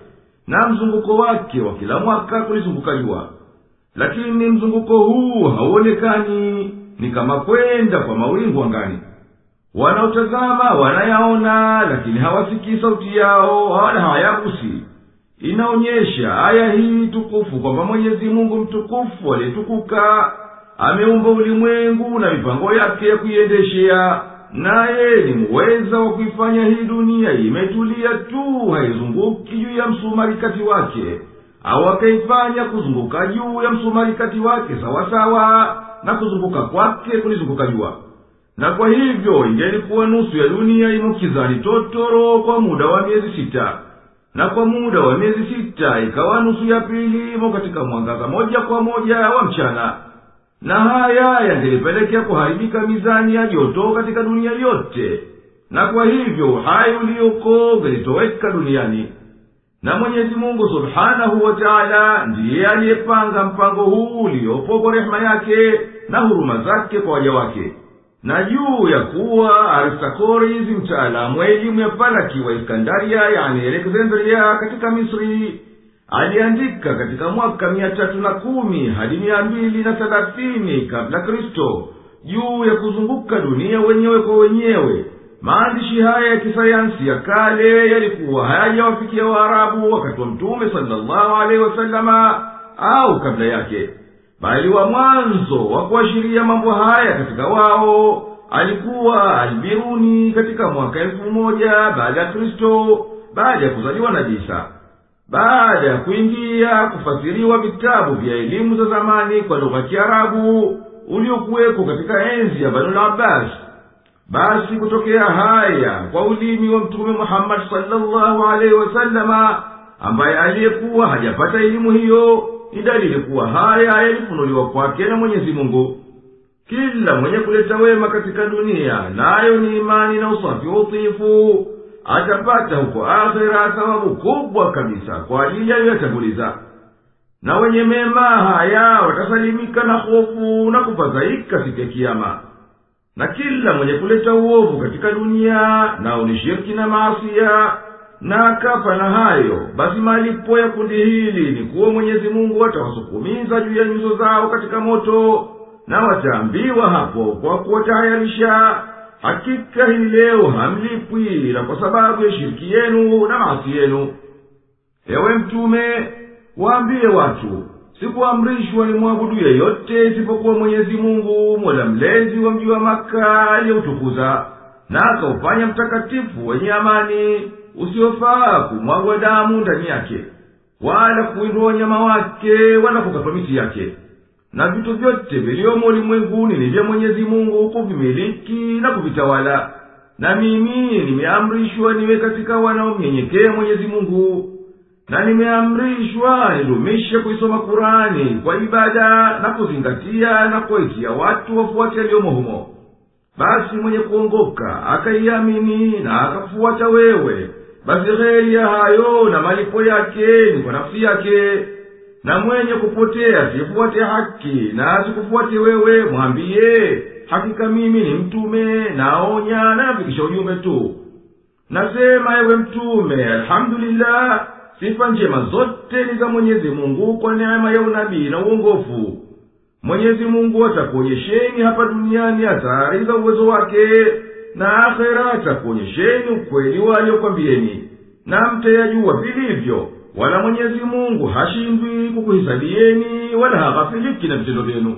na mzunguko wake wa kila mwaka kulizunguka jua. Lakini mzunguko huu hauonekani, ni kama kwenda kwa mawingu angani. Wanaotazama wanayaona, lakini hawasikii sauti yao wala hawayagusi. Inaonyesha aya hii tukufu kwamba Mwenyezi Mungu mtukufu aliyetukuka ameumba ulimwengu na mipango yake ya kuiendeshea, naye ni muweza wa kuifanya hii dunia imetulia tu, haizunguki juu ya msumari kati wake, au akaifanya kuzunguka juu ya msumari kati wake sawasawa na kuzunguka kwake kulizunguka jua. Na kwa hivyo ingelikuwa nusu ya dunia imo kizani totoro kwa muda wa miezi 6, na kwa muda wa miezi 6 ikawa nusu ya pili imo katika mwangaza moja kwa moja wa mchana. Na haya yangelipelekea kuharibika mizani ya joto katika dunia yote, na kwa hivyo uhai ulioko ungelitoweka duniani. Na Mwenyezi Mungu subhanahu wa ta'ala ndiye aliyepanga mpango huu uliopo kwa rehema yake na huruma zake kwa waja wake. Na juu ya kuwa Aristoteles, mtaalamu wa elimu ya falaki wa Iskandaria yani Alexandria katika Misri, aliandika katika mwaka 310 hadi 230 kabla Kristo juu ya kuzunguka dunia wenyewe kwa wenyewe. Maandishi haya ya kisayansi ya kale yalikuwa hayajawafikia Waarabu wakati wa Mtume sallallahu alaihi wasallama au kabla yake, bali wa mwanzo wa kuashiria mambo haya katika wao alikuwa Albiruni katika mwaka 1000 baada ya Kristo, baada ya kuzaliwa na Isa, baada ya kuingia kufasiriwa vitabu vya elimu za zamani kwa lugha ya Kiarabu uliokuweko katika enzi ya Banu Abbas. Basi kutokea haya kwa ulimi wa Mtume Muhammad sallallahu alaihi wasallama, ambaye aliyekuwa hajapata elimu hiyo, ni dalili kuwa haya yalifunuliwa kwake na Mwenyezi Mungu. Kila mwenye kuleta wema katika dunia, nayo ni imani na usafi wa utiifu, atapata huko akhera thawabu kubwa kabisa kwa ajili aliyotanguliza. Na wenye mema haya watasalimika na hofu na kufadhaika siku ya kiyama. Na kila mwenye kuleta uovu katika dunia, nao ni shirki na maasia, na akafa na hayo, basi malipo ya kundi hili ni kuwa Mwenyezi Mungu atawasukumiza juu ya nyuso zao katika moto, na wataambiwa hapo kwa kuwatayarisha, hakika hii leo hamlipwi ila kwa sababu ya shirki yenu na maasi yenu. Ewe Mtume, waambie watu, sikuamrishwa ni mwabudu yeyote isipokuwa Mwenyezi Mungu, Mola mlezi wa mji wa Makka aliyeutukuza, na akaufanya mtakatifu wenye amani, usiofaa kumwagwa damu ndani yake, wala kuwindwa wanyama wake, wala kukatwa miti yake. Na vitu vyote viliomo ulimwenguni ni vya Mwenyezi Mungu kuvimiliki na kuvitawala. Na mimi nimeamrishwa niwe katika wanaomnyenyekea Mwenyezi Mungu, na nimeamrishwa nidumishe kuisoma Kurani kwa ibada na kuzingatia na kuitia watu wafuate yaliyomo humo. Basi mwenye kuongoka akaiamini na akafuata wewe, basi kheri ya hayo na malipo yake ni kwa nafsi yake. Na mwenye kupotea sifuate haki na asikufuate wewe, mwambie, hakika mimi ni mtume, naonya na nafikisha ujumbe tu. Nasema ewe Mtume, alhamdulillah, sifa njema zote ni za Mwenyezi Mungu kwa neema ya unabii na uongofu. Mwenyezi Mungu atakuonyesheni hapa duniani athari za uwezo wake, na akhera atakuonyesheni ukweli waliokwambieni, na mtayajua vilivyo. wala Mwenyezi Mungu hashindwi kukuhisabieni wala haghafiliki na vitendo vyenu.